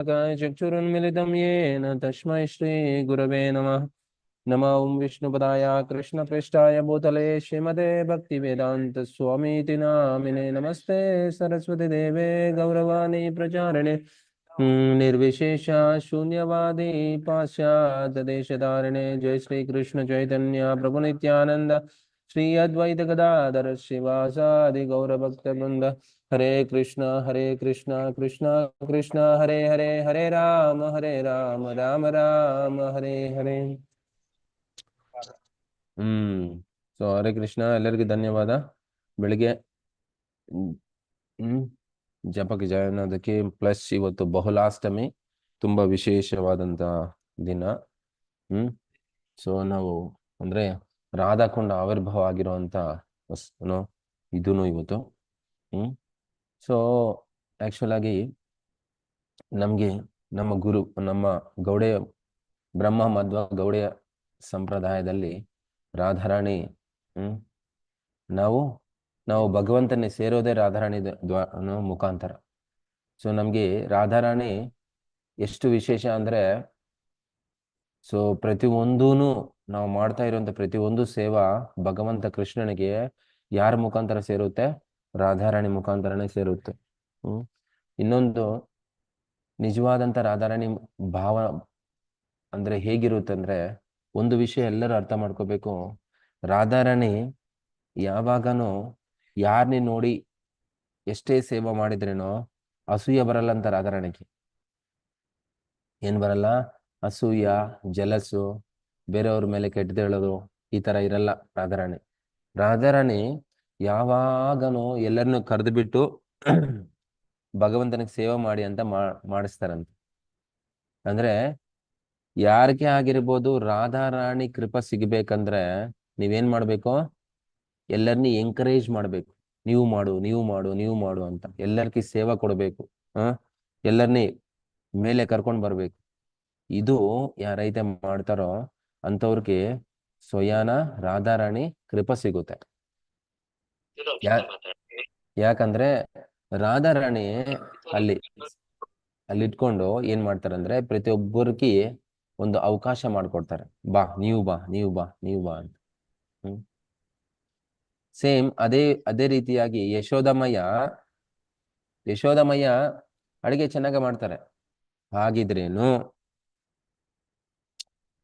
चक्षुरुन्मिलितं येन तस्मै श्रीगुरवे नमः। नमो विष्णुपदाय कृष्णपृष्ठाय भूतले श्रीमते भक्तिवेदान्तस्वामीति नामिने। नमस्ते सरस्वतीदेवे गौरवाणी प्रचारिणे निर्विशेष शून्यवादी पाश्चात्यदेशधारिणे। जय श्री कृष्ण चैतन्य प्रभु नित्यानंद श्री अद्वैत गदाधर श्रीवासादि गौरभक्तवृंद। हरे कृष्णा कृष्णा कृष्णा हरे हरे, हरे राम राम राम हरे हरे। ಸೊ ಹರೇ ಕೃಷ್ಣ, ಎಲ್ಲರಿಗೂ ಧನ್ಯವಾದ. ಬೆಳಿಗ್ಗೆ ಜಪಕ್ಕೆ ಜಾಯಿನ್ ಆಗೋದಕ್ಕೆ. ಪ್ಲಸ್ ಇವತ್ತು ಬಹುಲಾಷ್ಟಮಿ, ತುಂಬಾ ವಿಶೇಷವಾದಂತ ದಿನ. ಸೊ ನಾವು ಅಂದ್ರೆ ರಾಧಾಕುಂಡ ಆವಿರ್ಭಾವ ಆಗಿರುವಂತ ಇದೂನು ಇವತ್ತು. ಸೊ ಆಕ್ಚುಲ್ ಆಗಿ ನಮ್ಗೆ ನಮ್ಮ ಗುರು, ನಮ್ಮ ಗೌಡೆಯ ಬ್ರಹ್ಮ ಮಧ್ವ ಗೌಡೆಯ ಸಂಪ್ರದಾಯದಲ್ಲಿ ರಾಧಾರಾಣಿ ನಾವು ಭಗವಂತನೇ ಸೇರೋದೇ ರಾಧಾರಾಣಿ ಮುಖಾಂತರ. ಸೊ ನಮ್ಗೆ ರಾಧಾರಾಣಿ ಎಷ್ಟು ವಿಶೇಷ ಅಂದ್ರೆ, ಸೊ ಪ್ರತಿಯೊಂದೂನು ನಾವು ಮಾಡ್ತಾ ಇರುವಂತ ಪ್ರತಿಯೊಂದು ಸೇವಾ ಭಗವಂತ ಕೃಷ್ಣನಿಗೆ ಯಾರ ಮುಖಾಂತರ ಸೇರುತ್ತೆ? ರಾಧಾರಾಣಿ ಮುಖಾಂತರನೇ ಸೇರುತ್ತೆ. ಇನ್ನೊಂದು ನಿಜವಾದಂತ ರಾಧಾರಾಣಿ ಭಾವ ಅಂದ್ರೆ ಹೇಗಿರುತ್ತೆ ಅಂದ್ರೆ, ಒಂದು ವಿಷಯ ಎಲ್ಲರೂ ಅರ್ಥ ಮಾಡ್ಕೋಬೇಕು. ರಾಧಾರಾಣಿ ಯಾವಾಗನೂ ಯಾರನ್ನೇ ನೋಡಿ ಎಷ್ಟೇ ಸೇವಾ ಮಾಡಿದ್ರೇನೋ ಅಸೂಯೆ ಬರಲ್ಲ ಅಂತ ರಾಧಾರಾಣಿಗೆ. ಏನ್ ಬರಲ್ಲ? ಅಸೂಯ, ಜಲಸು, ಬೇರೆಯವ್ರ ಮೇಲೆ ಕೆಟ್ಟದೇಳೋದು, ಈ ತರ ಇರಲ್ಲ ರಾಧಾರಾಣಿ. ರಾಧಾರಾಣಿ ಯಾವಾಗನೂ ಎಲ್ಲರನ್ನು ಕರೆದು ಬಿಟ್ಟು ಭಗವಂತನಿಗೆ ಸೇವೆ ಮಾಡಿ ಅಂತ ಮಾಡಿಸ್ತಾರಂತ. ಅಂದ್ರೆ ಯಾರಿಗೆ ಆಗಿರ್ಬೋದು, ರಾಧಾರಾಣಿ ಕೃಪಾ ಸಿಗ್ಬೇಕಂದ್ರೆ ನೀವೇನ್ ಮಾಡ್ಬೇಕು? ಎಲ್ಲರನ್ನೂ ಎಂಕರೇಜ್ ಮಾಡ್ಬೇಕು. ನೀವು ಮಾಡು, ನೀವು ಮಾಡು, ನೀವು ಮಾಡು ಅಂತ ಎಲ್ಲರಿಗೂ ಸೇವಾ ಕೊಡ್ಬೇಕು. ಎಲ್ಲರನ್ನೂ ಮೇಲೆ ಕರ್ಕೊಂಡ್ ಬರ್ಬೇಕು. ಇದು ಯಾರೈತೆ ಮಾಡ್ತಾರೋ ಅಂತವ್ರಿಗೆ ಸ್ವಯಾನ ರಾಧಾರಾಣಿ ಕೃಪಾ ಸಿಗುತ್ತೆ. ಯಾಕಂದ್ರೆ ರಾಧಾರಾಣಿ ಅಲ್ಲಿ ಇಟ್ಕೊಂಡು ಏನ್ ಮಾಡ್ತಾರಂದ್ರೆ, ಪ್ರತಿಯೊಬ್ಬರಿಗೆ ಒಂದು ಅವಕಾಶ ಮಾಡ್ಕೊಡ್ತಾರೆ. ಬಾ, ನೀವು ಬಾ, ನೀವು ಬಾ, ನೀವು ಬಾ ಅಂತ. ಸೇಮ್ ಅದೇ ರೀತಿಯಾಗಿ ಯಶೋದಮಯ್ಯ ಅಡಿಗೆ ಚೆನ್ನಾಗ ಮಾಡ್ತಾರೆ. ಹಾಗಿದ್ರೇನು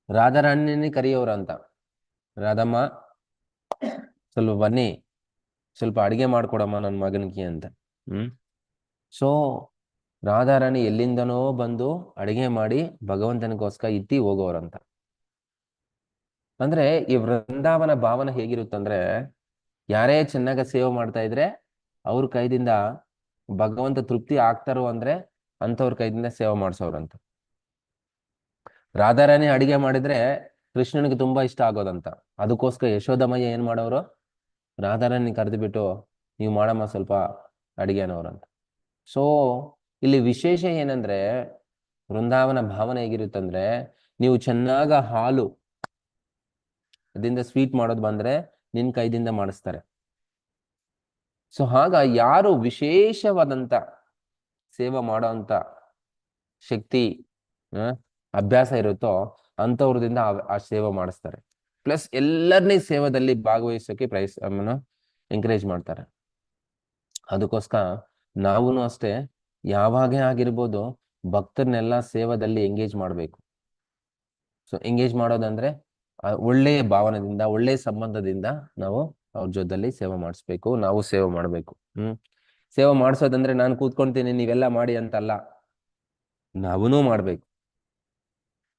ರಾಧಾರಾಣಿನೇ ಕರೆಯೋರು ಅಂತ, ರಾಧಮ್ಮ ಸ್ವಲ್ಪ ಬನ್ನಿ, ಸ್ವಲ್ಪ ಅಡಿಗೆ ಮಾಡ್ಕೊಡಮ್ಮ ನನ್ನ ಮಗನಿಗೆ ಅಂತ. ಸೊ ರಾಧಾರಾಣಿ ಎಲ್ಲಿಂದನೋ ಬಂದು ಅಡಿಗೆ ಮಾಡಿ ಭಗವಂತನಿಗೋಸ್ಕರ ಇತ್ತಿ ಹೋಗೋರಂತ. ಅಂದ್ರೆ ಈ ವೃಂದಾವನ ಭಾವನೆ ಹೇಗಿರುತ್ತಂದ್ರೆ, ಯಾರೇ ಚೆನ್ನಾಗ ಸೇವೆ ಮಾಡ್ತಾ ಇದ್ರೆ ಅವ್ರ ಕೈದಿಂದ ಭಗವಂತ ತೃಪ್ತಿ ಆಗ್ತಾರೋ ಅಂದ್ರೆ ಅಂತವ್ರ ಕೈದಿಂದ ಸೇವೆ ಮಾಡ್ಸೋರಂತ. ರಾಧಾರಾಣಿ ಅಡಿಗೆ ಮಾಡಿದ್ರೆ ಕೃಷ್ಣನಿಗೆ ತುಂಬಾ ಇಷ್ಟ ಆಗೋದಂತ. ಅದಕ್ಕೋಸ್ಕರ ಯಶೋದಮಯ್ಯ ಏನ್ ಮಾಡೋರು? ರಾಧಾರಾಣಿ ಕರೆದು ಬಿಟ್ಟು, ನೀವು ಮಾಡಮ್ಮ ಸ್ವಲ್ಪ ಅಡಿಗೆ ಅನ್ನೋರಂತ. ಸೊ ಇಲ್ಲಿ ವಿಶೇಷ ಏನಂದ್ರೆ, ವೃಂದಾವನ ಭಾವನೆ ಹೇಗಿರುತ್ತಂದ್ರೆ, ನೀವು ಚೆನ್ನಾಗ ಹಾಲು ಅದರಿಂದ ಸ್ವೀಟ್ ಮಾಡೋದು ಬಂದ್ರೆ ನಿನ್ ಕೈದಿಂದ ಮಾಡಿಸ್ತಾರೆ. ಸೊ ಆಗ ಯಾರು ವಿಶೇಷವಾದಂತ ಸೇವೆ ಮಾಡೋ ಅಂತ ಶಕ್ತಿ ಅಭ್ಯಾಸ ಇರುತ್ತೋ ಅಂತವ್ರದಿಂದ ಆ ಸೇವೆ ಮಾಡಿಸ್ತಾರೆ. ಪ್ಲಸ್ ಎಲ್ಲರನ್ನೇ ಸೇವೆದಲ್ಲಿ ಭಾಗವಹಿಸೋಕೆ ಎಂಕರೇಜ್ ಮಾಡ್ತಾರೆ. ಅದಕ್ಕೋಸ್ಕರ ನಾವು ಅಷ್ಟೇ ಯಾವಾಗೇ ಆಗಿರ್ಬೋದು ಭಕ್ತರನ್ನೆಲ್ಲ ಸೇವೆದಲ್ಲಿ ಎಂಗೇಜ್ ಮಾಡ್ಬೇಕು. ಸೊ ಎಂಗೇಜ್ ಮಾಡೋದಂದ್ರೆ ಒಳ್ಳೆಯ ಭಾವನೆದಿಂದ, ಒಳ್ಳೆಯ ಸಂಬಂಧದಿಂದ ನಾವು ಅವ್ರ ಜೊತೆಲಿ ಸೇವೆ ಮಾಡಿಸ್ಬೇಕು, ನಾವು ಸೇವೆ ಮಾಡ್ಬೇಕು. ಸೇವೆ ಮಾಡಿಸೋದಂದ್ರೆ ನಾನು ಕೂತ್ಕೊಂತೀನಿ ನೀವೆಲ್ಲ ಮಾಡಿ ಅಂತಲ್ಲ, ನಾವೂ ಮಾಡ್ಬೇಕು.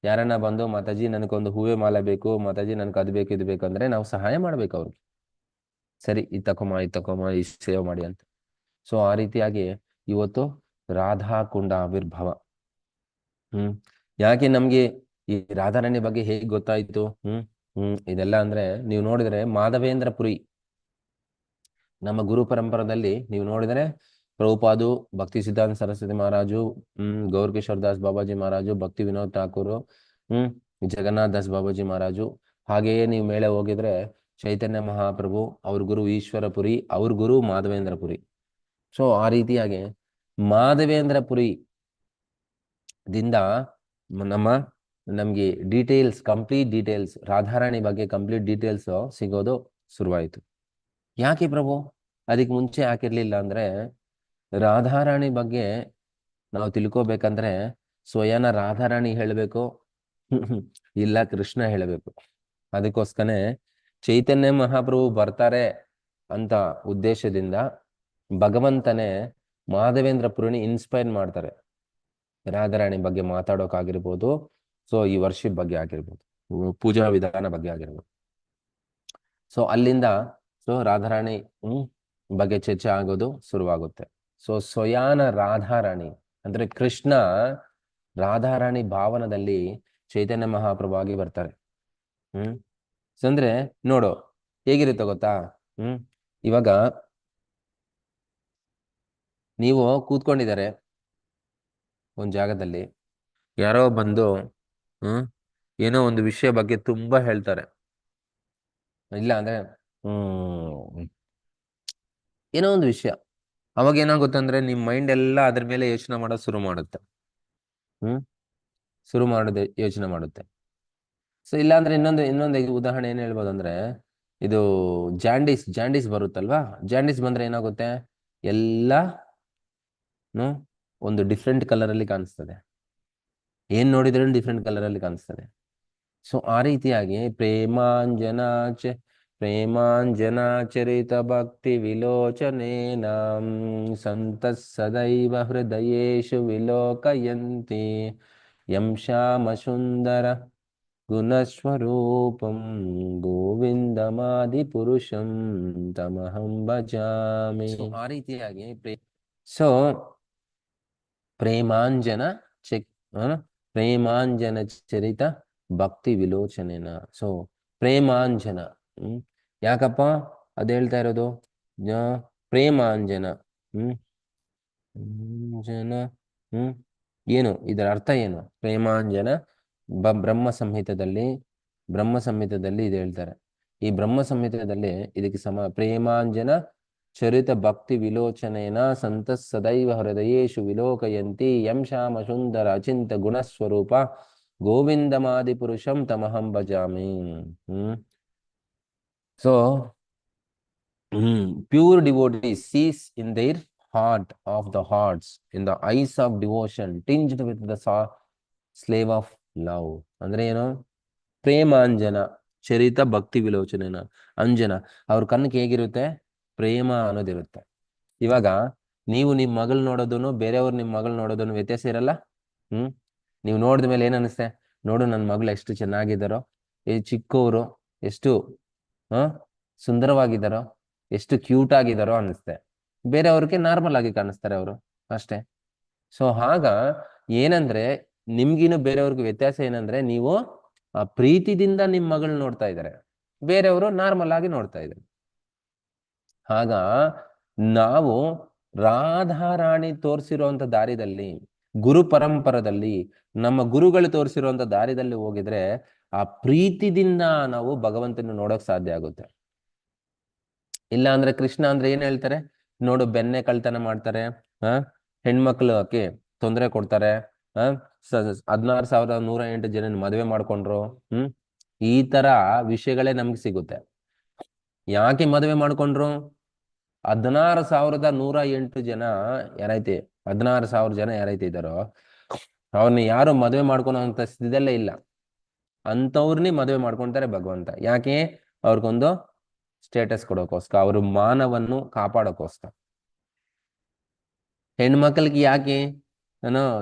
ಯಾರನ್ನ ಬಂದು ಮಾತಾಜಿ ನನಗೊಂದು ಹೂವೆ ಮಾಲೆ ಬೇಕು, ಮಾತಾಜಿ ನನ್ಗೆ ಅದು ಬೇಕು ಇದು ಬೇಕು ಅಂದ್ರೆ ನಾವು ಸಹಾಯ ಮಾಡ್ಬೇಕು ಅವ್ರಿಗೆ. ಸರಿ, ಇದು ತಕೊಮ್ಮ ಈ ಸೇವೆ ಮಾಡಿ ಅಂತ. ಸೊ ಆ ರೀತಿಯಾಗಿ ಇವತ್ತು ರಾಧಾ ಕುಂಡ ಆವಿರ್ಭಾವ. ಯಾಕೆ ನಮ್ಗೆ ಈ ರಾಧಾರಾಣಿ ಬಗ್ಗೆ ಹೇಗೆ ಗೊತ್ತಾಯ್ತು? ಇದೆಲ್ಲ ಅಂದ್ರೆ ನೀವು ನೋಡಿದ್ರೆ ಮಾಧವೇಂದ್ರ ಪುರಿ ನಮ್ಮ ಗುರು ಪರಂಪರದಲ್ಲಿ ನೀವು ನೋಡಿದ್ರೆ ಪ್ರಭುಪಾದು, ಭಕ್ತಿ ಸಿದ್ಧಾಂತ ಸರಸ್ವತಿ ಮಹಾರಾಜು, ಗೌರ್ ಕಿಶೋರ್ ದಾಸ್ ಬಾಬಾಜಿ ಮಹಾರಾಜು, ಭಕ್ತಿ ವಿನೋದ್ ಠಾಕೂರು, ಜಗನ್ನಾಥ್ ದಾಸ್ ಬಾಬಾಜಿ ಮಹಾರಾಜು, ಹಾಗೆಯೇ ನೀವು ಮೇಲೆ ಹೋಗಿದ್ರೆ ಚೈತನ್ಯ ಮಹಾಪ್ರಭು, ಅವ್ರ ಗುರು ಈಶ್ವರಪುರಿ, ಅವ್ರ ಗುರು ಮಾಧವೇಂದ್ರ ಪುರಿ. ಸೊ ಆ ರೀತಿಯಾಗಿ ಮಾಧವೇಂದ್ರ ಪುರಿ ದಿಂದ ನಮ್ಮ ನಮಗೆ ಡೀಟೇಲ್ಸ್, ಕಂಪ್ಲೀಟ್ ಡೀಟೇಲ್ಸ್, ರಾಧಾರಾಣಿ ಬಗ್ಗೆ ಕಂಪ್ಲೀಟ್ ಡೀಟೇಲ್ಸ್ ಸಿಗೋದು ಶುರುವಾಯಿತು. ಯಾಕೆ ಪ್ರಭು ಅದಕ್ಕೆ ಮುಂಚೆ ಯಾಕಿರ್ಲಿಲ್ಲ ಅಂದ್ರೆ, ರಾಧಾರಾಣಿ ಬಗ್ಗೆ ನಾವು ತಿಳ್ಕೋಬೇಕಂದ್ರೆ ಸ್ವಯನ ರಾಧಾರಾಣಿ ಹೇಳಬೇಕು, ಇಲ್ಲ ಕೃಷ್ಣ ಹೇಳಬೇಕು. ಅದಕ್ಕೋಸ್ಕರನೇ ಚೈತನ್ಯ ಮಹಾಪ್ರಭು ಬರ್ತಾರೆ ಅಂತ ಉದ್ದೇಶದಿಂದ ಭಗವಂತನೇ ಮಾಧವೇಂದ್ರ ಪುರಿನಿ ಇನ್ಸ್ಪೈರ್ ಮಾಡ್ತಾರೆ ರಾಧಾರಾಣಿ ಬಗ್ಗೆ ಮಾತಾಡೋಕಾಗಿರ್ಬೋದು, ಸೊ ಈ ವರ್ಷದ ಬಗ್ಗೆ ಆಗಿರ್ಬೋದು, ಪೂಜಾ ವಿಧಾನ ಬಗ್ಗೆ ಆಗಿರ್ಬೋದು. ಸೊ ಅಲ್ಲಿಂದ ಸೊ ರಾಧಾರಾಣಿ ಬಗ್ಗೆ ಚರ್ಚೆ ಆಗೋದು ಶುರುವಾಗುತ್ತೆ. ಸೊ ಸ್ವಯಾನ ರಾಧಾರಾಣಿ ಅಂದ್ರೆ ಕೃಷ್ಣ ರಾಧಾರಾಣಿ ಭಾವನದಲ್ಲಿ ಚೈತನ್ಯ ಮಹಾಪ್ರಭು ಆಗಿ ಬರ್ತಾರೆ. ಅಂದ್ರೆ ನೋಡು ಹೇಗಿರುತ್ತೆ ಗೊತ್ತಾ, ಇವಾಗ ನೀವು ಕೂತ್ಕೊಂಡಿದ್ದಾರೆ ಒಂದ್ ಜಾಗದಲ್ಲಿ, ಯಾರೋ ಬಂದು ಏನೋ ಒಂದು ವಿಷಯ ಬಗ್ಗೆ ತುಂಬಾ ಹೇಳ್ತಾರೆ, ಇಲ್ಲ ಅಂದ್ರೆ ಏನೋ ಒಂದು ವಿಷಯ, ಅವಾಗ ಏನಾಗುತ್ತೆ ಅಂದ್ರೆ ನಿಮ್ ಮೈಂಡ್ ಎಲ್ಲ ಅದ್ರ ಮೇಲೆ ಯೋಚನೆ ಮಾಡೋದು ಶುರು ಮಾಡುತ್ತೆ. ಶುರು ಮಾಡೋದು ಯೋಚನೆ ಮಾಡುತ್ತೆ. ಸೊ ಇಲ್ಲ ಅಂದ್ರೆ ಇನ್ನೊಂದು ಉದಾಹರಣೆ ಏನ್ ಹೇಳ್ಬೋದು ಅಂದ್ರೆ, ಇದು ಜಾಂಡೀಸ್ ಬರುತ್ತಲ್ವಾ, ಜಾಂಡೀಸ್ ಬಂದ್ರೆ ಏನಾಗುತ್ತೆ, ಎಲ್ಲ ಒಂದು ಡಿಫ್ರೆಂಟ್ ಕಲರ್ ಅಲ್ಲಿ ಕಾಣಿಸ್ತದೆ, ಏನ್ ನೋಡಿದ್ರು ಡಿಫ್ರೆಂಟ್ ಕಲರ್ ಅಲ್ಲಿ ಕಾಣಿಸ್ತದೆ. ಸೊ ಆ ರೀತಿಯಾಗಿ ಪ್ರೇಮಾಂಜನಾಚರಿತ ಭಕ್ತಿ ವಿಲೋಚನೇನ ಸಂತ ಸದೈವ ಹೃದಯೇಶು ವಿಲೋಕಯಂತಿ ಯಂ ಶ್ಯಾಮ ಸುಂದರ ಗುಣಸ್ವರೂಪಂ ಗೋವಿಂದಮಾದಿ ಪುರುಷಂ ತಮಹಂ ಭಜಾಮಿ. ಆ ರೀತಿಯಾಗಿ ಪ್ರೇಮಾಂಜನ ಚರಿತ ಭಕ್ತಿ ವಿಲೋಚನೆನ. ಸೊ ಪ್ರೇಮಾಂಜನ ಯಾಕಪ್ಪ ಅದ್ ಹೇಳ್ತಾ ಇರೋದು, ಪ್ರೇಮಾಂಜನ ಜನ ಏನು ಇದರ ಅರ್ಥ ಏನು? ಪ್ರೇಮಾಂಜನ ಬ್ರಹ್ಮ ಸಂಹಿತದಲ್ಲಿ ಇದು ಹೇಳ್ತಾರೆ. ಈ ಬ್ರಹ್ಮ ಸಂಹಿತದಲ್ಲಿ ಇದಕ್ಕೆ ಪ್ರೇಮಾಂಜನ ಚರಿತ ಭಕ್ತಿ ವಿಲೋಚನೇನ ಸಂತ ಸದೈವ ಹೃದಯೇಶು ವಿಲೋಕಯಂತಿ ಯಂ ಶ್ಯಾಮ ಸುಂದರ ಅಚಿಂತ ಗುಣಸ್ವರೂಪ ಗೋವಿಂದಮಾದಿ ಪುರುಷಂ ತಮಹಂ ಭಜಾಮಿ. So pure devotees sees in their heart of the hearts, in the eyes of devotion tinged with the slave of love. ಅಂದ್ರೆ ಏನು? ಪ್ರೇಮಾಂಜನ ಚರಿತ ಭಕ್ತಿ ವಿಲೋಚನೆನ. ಅಂಜನ ಅವ್ರ ಕಣ್ಣಕ್ಕೆ ಹೇಗಿರುತ್ತೆ? ಪ್ರೇಮ ಅನ್ನೋದಿರುತ್ತೆ. ಇವಾಗ ನೀವು ನಿಮ್ ಮಗಳು ನೋಡೋದನ್ನು ಬೇರೆಯವ್ರು ನಿಮ್ ಮಗಳು ನೋಡೋದನ್ನು ವ್ಯತ್ಯಾಸ ಇರಲ್ಲ. ನೀವು ನೋಡಿದ ಮೇಲೆ ಏನ್ ಅನಿಸ್ತೆ? ನೋಡು ನನ್ನ ಮಗಳು ಎಷ್ಟು ಚೆನ್ನಾಗಿದ್ದಾರೋ, ಚಿಕ್ಕವರು ಎಷ್ಟು ಸುಂದರವಾಗಿದ್ದಾರೋ, ಎಷ್ಟು ಕ್ಯೂಟ್ ಆಗಿದ್ದಾರೋ ಅನ್ನಿಸ್ತೆ. ಬೇರೆಯವ್ರಿಗೆ ನಾರ್ಮಲ್ ಆಗಿ ಕಾಣಿಸ್ತಾರೆ ಅವರು ಅಷ್ಟೇ. ಸೊ ಆಗ ಏನಂದ್ರೆ ನಿಮ್ಗಿನ್ನು ಬೇರೆಯವ್ರಿಗೆ ವ್ಯತ್ಯಾಸ ಏನಂದ್ರೆ, ನೀವು ಆ ಪ್ರೀತಿದಿಂದ ನಿಮ್ ಮಗಳು ನೋಡ್ತಾ ಇದ್ದಾರೆ, ಬೇರೆಯವರು ನಾರ್ಮಲ್ ಆಗಿ ನೋಡ್ತಾ ಇದ್ದಾರೆ. ಆಗ ನಾವು ರಾಧಾರಾಣಿ ತೋರಿಸಿರುವಂತ ದಾರಿದಲ್ಲಿ, ಗುರು ಪರಂಪರದಲ್ಲಿ, ನಮ್ಮ ಗುರುಗಳು ತೋರಿಸಿರುವಂತ ದಾರಿದಲ್ಲಿ ಹೋಗಿದ್ರೆ ಆ ಪ್ರೀತಿದಿಂದ ನಾವು ಭಗವಂತನ ನೋಡಕ್ ಸಾಧ್ಯ ಆಗುತ್ತೆ. ಇಲ್ಲ ಅಂದ್ರೆ ಕೃಷ್ಣ ಅಂದ್ರೆ ಏನ್ ಹೇಳ್ತಾರೆ ನೋಡು, ಬೆನ್ನೆ ಕಳ್ತನ ಮಾಡ್ತಾರೆ, ಹೆಣ್ಮಕ್ಳು ತೊಂದರೆ ಕೊಡ್ತಾರೆ, 16,108 ಜನ ಮದುವೆ ಮಾಡ್ಕೊಂಡ್ರು. ಈ ತರ ವಿಷಯಗಳೇ ನಮ್ಗೆ ಸಿಗುತ್ತೆ. ಯಾಕೆ ಮದುವೆ ಮಾಡ್ಕೊಂಡ್ರು? 16,108 ಜನ ಯಾರೈತಿ, 16,000 ಜನ ಯಾರೈತಿ ಇದ್ದಾರೋ ಅವ್ರನ್ನ ಯಾರು ಮದುವೆ ಮಾಡ್ಕೊಳೋ ಅಂತ ಸ್ಥಿತಿಯಲ್ಲೇ ಇಲ್ಲ. ಅಂತವ್ರನ್ನೇ ಮದುವೆ ಮಾಡ್ಕೊಂತಾರೆ ಭಗವಂತ. ಯಾಕೆ? ಅವ್ರಿಗೊಂದು ಸ್ಟೇಟಸ್ ಕೊಡೋಕೋಸ್ಕರ, ಅವ್ರ ಮಾನವನ್ನು ಕಾಪಾಡೋಕೋಸ್ಕರ. ಹೆಣ್ಮಕ್ಳಿಗೆ ಯಾಕೆ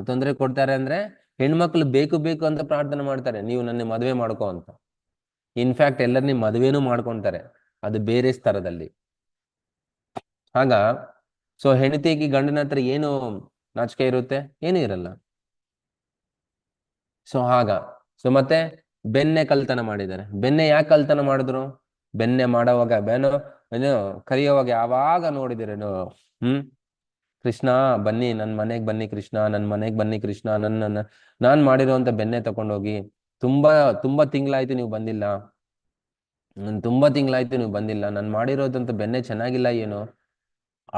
ತೊಂದರೆ ಕೊಡ್ತಾರೆ ಅಂದ್ರೆ, ಹೆಣ್ಮಕ್ಳು ಬೇಕು ಅಂತ ಪ್ರಾರ್ಥನೆ ಮಾಡ್ತಾರೆ, ನೀವು ನನ್ನ ಮದುವೆ ಮಾಡ್ಕೋ ಅಂತ. ಇನ್ಫ್ಯಾಕ್ಟ್ ಎಲ್ಲರನ್ನ ಮದುವೆನೂ ಮಾಡ್ಕೊಂತಾರೆ, ಅದು ಬೇರೆ ಸ್ತರದಲ್ಲಿ. ಆಗ ಸೊ ಹೆಂಡತಿಗೆ ಗಂಡನ ಹತ್ರ ಏನು ನಾಚಿಕೆ ಇರುತ್ತೆ? ಏನೂ ಇರಲ್ಲ. ಸೊ ಸೊ ಮತ್ತೆ ಬೆನ್ನೆ ಕಳ್ತನ ಮಾಡಿದ್ದಾರೆ. ಬೆನ್ನೆ ಯಾಕೆ ಕಳ್ತನ ಮಾಡಿದ್ರು? ಬೆನ್ನೆ ಮಾಡೋವಾಗ ಏನು ಕರೆಯುವಾಗ ಯಾವಾಗ ನೋಡಿದಿರೇನು, ಕೃಷ್ಣ ಬನ್ನಿ ನನ್ನ ಮನೆಗೆ ಬನ್ನಿ, ಕೃಷ್ಣ ನನ್ನ ಮನೆಗೆ ಬನ್ನಿ, ಕೃಷ್ಣ ನಾನ್ ಮಾಡಿರೋಂತ ಬೆನ್ನೆ ತಕೊಂಡೋಗಿ, ತುಂಬಾ ತಿಂಗಳಾಯ್ತು ನೀವು ಬಂದಿಲ್ಲ, ತುಂಬಾ ತಿಂಗಳಾಯ್ತು ನೀವು ಬಂದಿಲ್ಲ, ನಾನು ಮಾಡಿರೋದಂತ ಬೆನ್ನೆ ಚೆನ್ನಾಗಿಲ್ಲ ಏನು?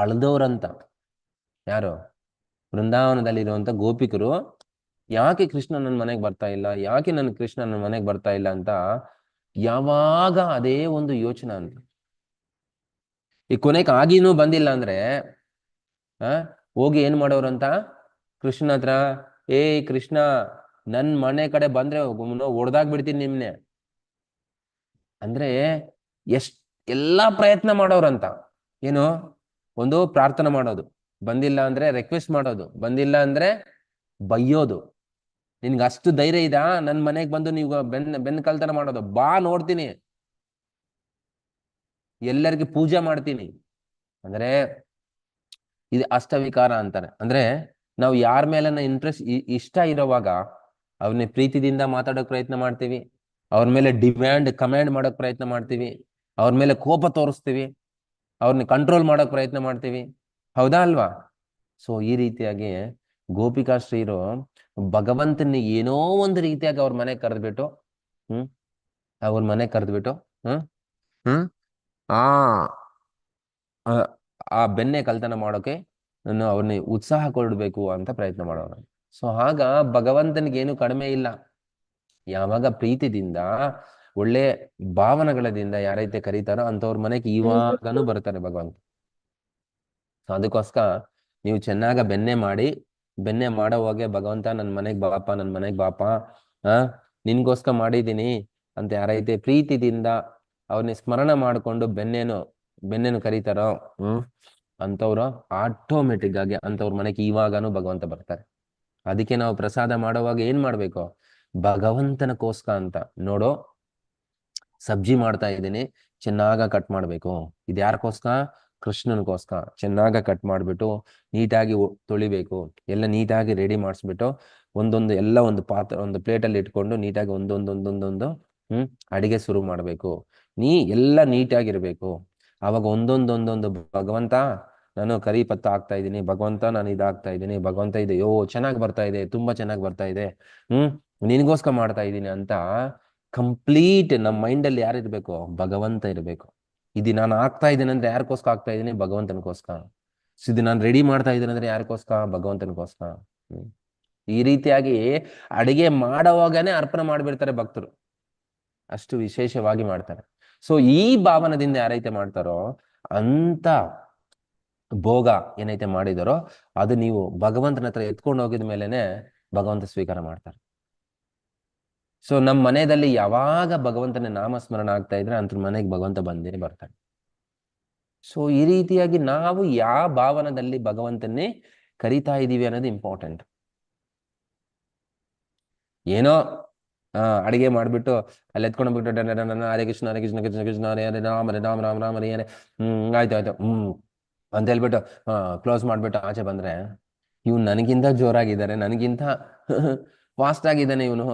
ಅಳ್ದವ್ರಂತ ಯಾರು? ಬೃಂದಾವನದಲ್ಲಿರುವಂತ ಗೋಪಿಕರು ಯಾಕೆ ಕೃಷ್ಣ ನನ್ನ ಮನೆಗೆ ಬರ್ತಾ ಇಲ್ಲ, ಯಾಕೆ ನನ್ನ ಕೃಷ್ಣ ನನ್ನ ಮನೆಗೆ ಬರ್ತಾ ಇಲ್ಲ ಅಂತ ಯಾವಾಗ ಅದೇ ಒಂದು ಯೋಚನೆ ಅಂತ. ಈ ಕೊನೆಗೆ ಆಗಿನೂ ಬಂದಿಲ್ಲ ಅಂದ್ರೆ ಆ ಹೋಗಿ ಏನ್ ಮಾಡೋರಂತ ಕೃಷ್ಣ ಹತ್ರ, ಏ ಕೃಷ್ಣ, ನನ್ ಮನೆ ಕಡೆ ಬಂದ್ರೆ ಹೊಡ್ದಾಗ್ ಬಿಡ್ತೀನಿ ನಿಮ್ನೆ ಅಂದ್ರೆ ಎಷ್ಟ್ ಎಲ್ಲಾ ಪ್ರಯತ್ನ ಮಾಡೋರಂತ. ಏನು, ಒಂದು ಪ್ರಾರ್ಥನೆ ಮಾಡೋದು, ಬಂದಿಲ್ಲ ಅಂದ್ರೆ ರಿಕ್ವೆಸ್ಟ್ ಮಾಡೋದು, ಬಂದಿಲ್ಲ ಅಂದ್ರೆ ಬೈಯೋದು. ನಿನ್ಗೆ ಅಷ್ಟು ಧೈರ್ಯ ಇದಾ ನನ್ ಮನೆಗ್ ಬಂದು ನೀವು ಬೆನ್ ಕಲ್ತನ ಮಾಡೋದು, ಬಾ ನೋಡ್ತೀನಿ, ಎಲ್ಲರಿಗೆ ಪೂಜೆ ಮಾಡ್ತೀನಿ. ಅಂದ್ರೆ ಇದು ಅಷ್ಟವಿಕಾರ ಅಂತಾರೆ. ಅಂದ್ರೆ ನಾವು ಯಾರ ಮೇಲನ್ನ ಇಂಟ್ರೆಸ್ಟ್ ಇಷ್ಟ ಇರೋವಾಗ ಅವ್ರನ್ನ ಪ್ರೀತಿದಿಂದ ಮಾತಾಡೋಕ್ ಪ್ರಯತ್ನ ಮಾಡ್ತೀವಿ, ಅವ್ರ ಮೇಲೆ ಡಿಮ್ಯಾಂಡ್ ಕಮ್ಯಾಂಡ್ ಮಾಡೋಕ್ ಪ್ರಯತ್ನ ಮಾಡ್ತೀವಿ, ಅವ್ರ ಮೇಲೆ ಕೋಪ ತೋರಿಸ್ತೀವಿ, ಅವ್ರನ್ನ ಕಂಟ್ರೋಲ್ ಮಾಡೋಕ್ ಪ್ರಯತ್ನ ಮಾಡ್ತೀವಿ. ಹೌದಾ ಅಲ್ವಾ? ಸೊ ಈ ರೀತಿಯಾಗಿ ಗೋಪಿಕಾಶ್ರೀರು ಭಗವಂತನ ಏನೋ ಒಂದು ರೀತಿಯಾಗಿ ಅವ್ರ ಮನೆಗೆ ಕರೆದ್ಬಿಟ್ಟು, ಹ್ಮ್ ಅವ್ರ ಮನೆಗೆ ಕರೆದ್ಬಿಟ್ಟು, ಹ್ಮ್ ಹ್ಮ್ ಆ ಆ ಆ ಬೆನ್ನೆ ಕಳ್ತನ ಮಾಡೋಕೆ ನಾನು ಅವ್ರನ್ನ ಉತ್ಸಾಹ ಕೊಡ್ಬೇಕು ಅಂತ ಪ್ರಯತ್ನ ಮಾಡೋರು. ಸೊ ಆಗ ಭಗವಂತನಿಗೆ ಏನು ಕಡಿಮೆ ಇಲ್ಲ. ಯಾವಾಗ ಪ್ರೀತಿದಿಂದ ಒಳ್ಳೆ ಭಾವನೆಗಳದಿಂದ ಯಾರೈತೆ ಕರೀತಾರೋ ಅಂತವ್ರ ಮನೆಗೆ ಇವಾಗನು ಬರ್ತಾರೆ ಭಗವಂತ. ಸೊ ಅದಕ್ಕೋಸ್ಕರ ನೀವು ಚೆನ್ನಾಗ ಬೆನ್ನೆ ಮಾಡೋವಾಗೆ ಭಗವಂತ ನನ್ ಮನೆಗ್ ಬಾಪ, ನನ್ ಮನೆಗ್ ಬಾಪ, ಆ ನಿನ್ಗೋಸ್ಕರ ಮಾಡಿದೀನಿ ಅಂತ ಯಾರೈತೆ ಪ್ರೀತಿದಿಂದ ಅವ್ರನ್ನ ಸ್ಮರಣ ಮಾಡ್ಕೊಂಡು ಬೆನ್ನೇನು ಕರೀತಾರೋ, ಅಂತವ್ರು ಆಟೋಮೆಟಿಕ್ ಆಗಿ ಅಂತವ್ರ ಮನೆಗೆ ಇವಾಗನು ಭಗವಂತ ಬರ್ತಾರೆ. ಅದಕ್ಕೆ ನಾವು ಪ್ರಸಾದ ಮಾಡುವಾಗ ಏನ್ ಮಾಡ್ಬೇಕು, ಭಗವಂತನಕ್ಕೋಸ್ಕರ ಅಂತ ನೋಡೋ ಸಬ್ಜಿ ಮಾಡ್ತಾ ಇದ್ದೀನಿ, ಚೆನ್ನಾಗ ಕಟ್ ಮಾಡ್ಬೇಕು. ಇದು ಯಾರಕ್ಕೋಸ್ಕರ? ಕೃಷ್ಣನ್ಗೋಸ್ಕರ. ಚೆನ್ನಾಗ ಕಟ್ ಮಾಡ್ಬಿಟ್ಟು ನೀಟಾಗಿ ತೊಳಿಬೇಕು, ಎಲ್ಲ ನೀಟಾಗಿ ರೆಡಿ ಮಾಡಿಸ್ಬಿಟ್ಟು ಒಂದೊಂದು ಎಲ್ಲ ಒಂದು ಪಾತ್ರ ಒಂದು ಪ್ಲೇಟಲ್ಲಿ ಇಟ್ಕೊಂಡು ನೀಟಾಗಿ ಒಂದೊಂದೊಂದೊಂದೊಂದು ಅಡಿಗೆ ಶುರು ಮಾಡ್ಬೇಕು. ಎಲ್ಲ ನೀಟಾಗಿರ್ಬೇಕು. ಅವಾಗ ಒಂದೊಂದೊಂದೊಂದು ಭಗವಂತ ನಾನು ಕರಿ ಪತ್ತ ಹಾಕ್ತಾ ಇದ್ದೀನಿ, ಭಗವಂತ ನಾನು ಇದಾಗ್ತಾ ಇದ್ದೀನಿ, ಭಗವಂತ ಇದೆ, ಯೋ ಚೆನ್ನಾಗಿ ಬರ್ತಾ ಇದೆ, ತುಂಬಾ ಚೆನ್ನಾಗಿ ಬರ್ತಾ ಇದೆ, ನಿನಗೋಸ್ಕರ ಮಾಡ್ತಾ ಇದ್ದೀನಿ ಅಂತ ಕಂಪ್ಲೀಟ್ ನಮ್ಮ ಮೈಂಡಲ್ಲಿ ಯಾರು ಇರ್ಬೇಕು? ಭಗವಂತ ಇರಬೇಕು. ಇದು ನಾನು ಆಗ್ತಾ ಇದ್ದೀನಿ ಅಂದ್ರೆ ಯಾರಿಗೋಸ್ಕರ ಆಗ್ತಾ ಇದ್ದೀನಿ? ಭಗವಂತನಿಗೋಸ್ಕರ. ಇದು ನಾನು ರೆಡಿ ಮಾಡ್ತಾ ಇದ್ದೀನಿ ಅಂದ್ರೆ ಯಾರಿಗೋಸ್ಕರ? ಭಗವಂತನಿಗೋಸ್ಕರ. ಈ ರೀತಿಯಾಗಿ ಅಡಿಗೆ ಮಾಡೋವಾಗನೇ ಅರ್ಪಣೆ ಮಾಡ್ಬಿಡ್ತಾರೆ ಭಕ್ತರು, ಅಷ್ಟು ವಿಶೇಷವಾಗಿ ಮಾಡ್ತಾರೆ. ಸೊ ಈ ಭಾವನದಿಂದ ಯಾರೈತೆ ಮಾಡ್ತಾರೋ ಅಂತ ಭೋಗ ಏನೈತೆ ಮಾಡಿದಾರೋ ಅದು ನೀವು ಭಗವಂತನ ಹತ್ರ ಎತ್ಕೊಂಡು ಹೋಗಿದ ಮೇಲೆನೆ ಭಗವಂತ ಸ್ವೀಕಾರ ಮಾಡ್ತಾರೆ. ಸೊ ನಮ್ಮ ಮನೆಯಲ್ಲಿ ಯಾವಾಗ ಭಗವಂತನ ನಾಮಸ್ಮರಣ ಆಗ್ತಾ ಇದ್ರೆ ಅಂತ ಮನೆಗೆ ಭಗವಂತ ಬಂದೇ ಬರ್ತಾನೆ. ಸೊ ಈ ರೀತಿಯಾಗಿ ನಾವು ಯಾವ ಭಾವನದಲ್ಲಿ ಭಗವಂತನ್ನೇ ಕರಿತಾ ಇದೀವಿ ಅನ್ನೋದು ಇಂಪಾರ್ಟೆಂಟ್. ಏನೋ ಅಡಿಗೆ ಮಾಡ್ಬಿಟ್ಟು ಅಲ್ಲಿ ಎತ್ಕೊಂಡ್ಬಿಟ್ಟು ಹರೇ ಕೃಷ್ಣ ಹರೇ ಕೃಷ್ಣ ಕೃಷ್ಣ ಕೃಷ್ಣ ಹರೇ ಹರೇ ರಾಮ ಹರೇ ರಾಮ ರಾಮ ರಾಮ ಹರೇ ಹರೇ ಆಯ್ತು ಅಂತ ಹೇಳ್ಬಿಟ್ಟು ಕ್ಲೋಸ್ ಮಾಡ್ಬಿಟ್ಟು ಆಚೆ ಬಂದ್ರೆ ಇವ್ನು ನನಗಿಂತ ಜೋರಾಗಿದ್ದಾರೆ, ನನಗಿಂತ ಫಾಸ್ಟ್ ಆಗಿದ್ದಾನೆ ಇವನು,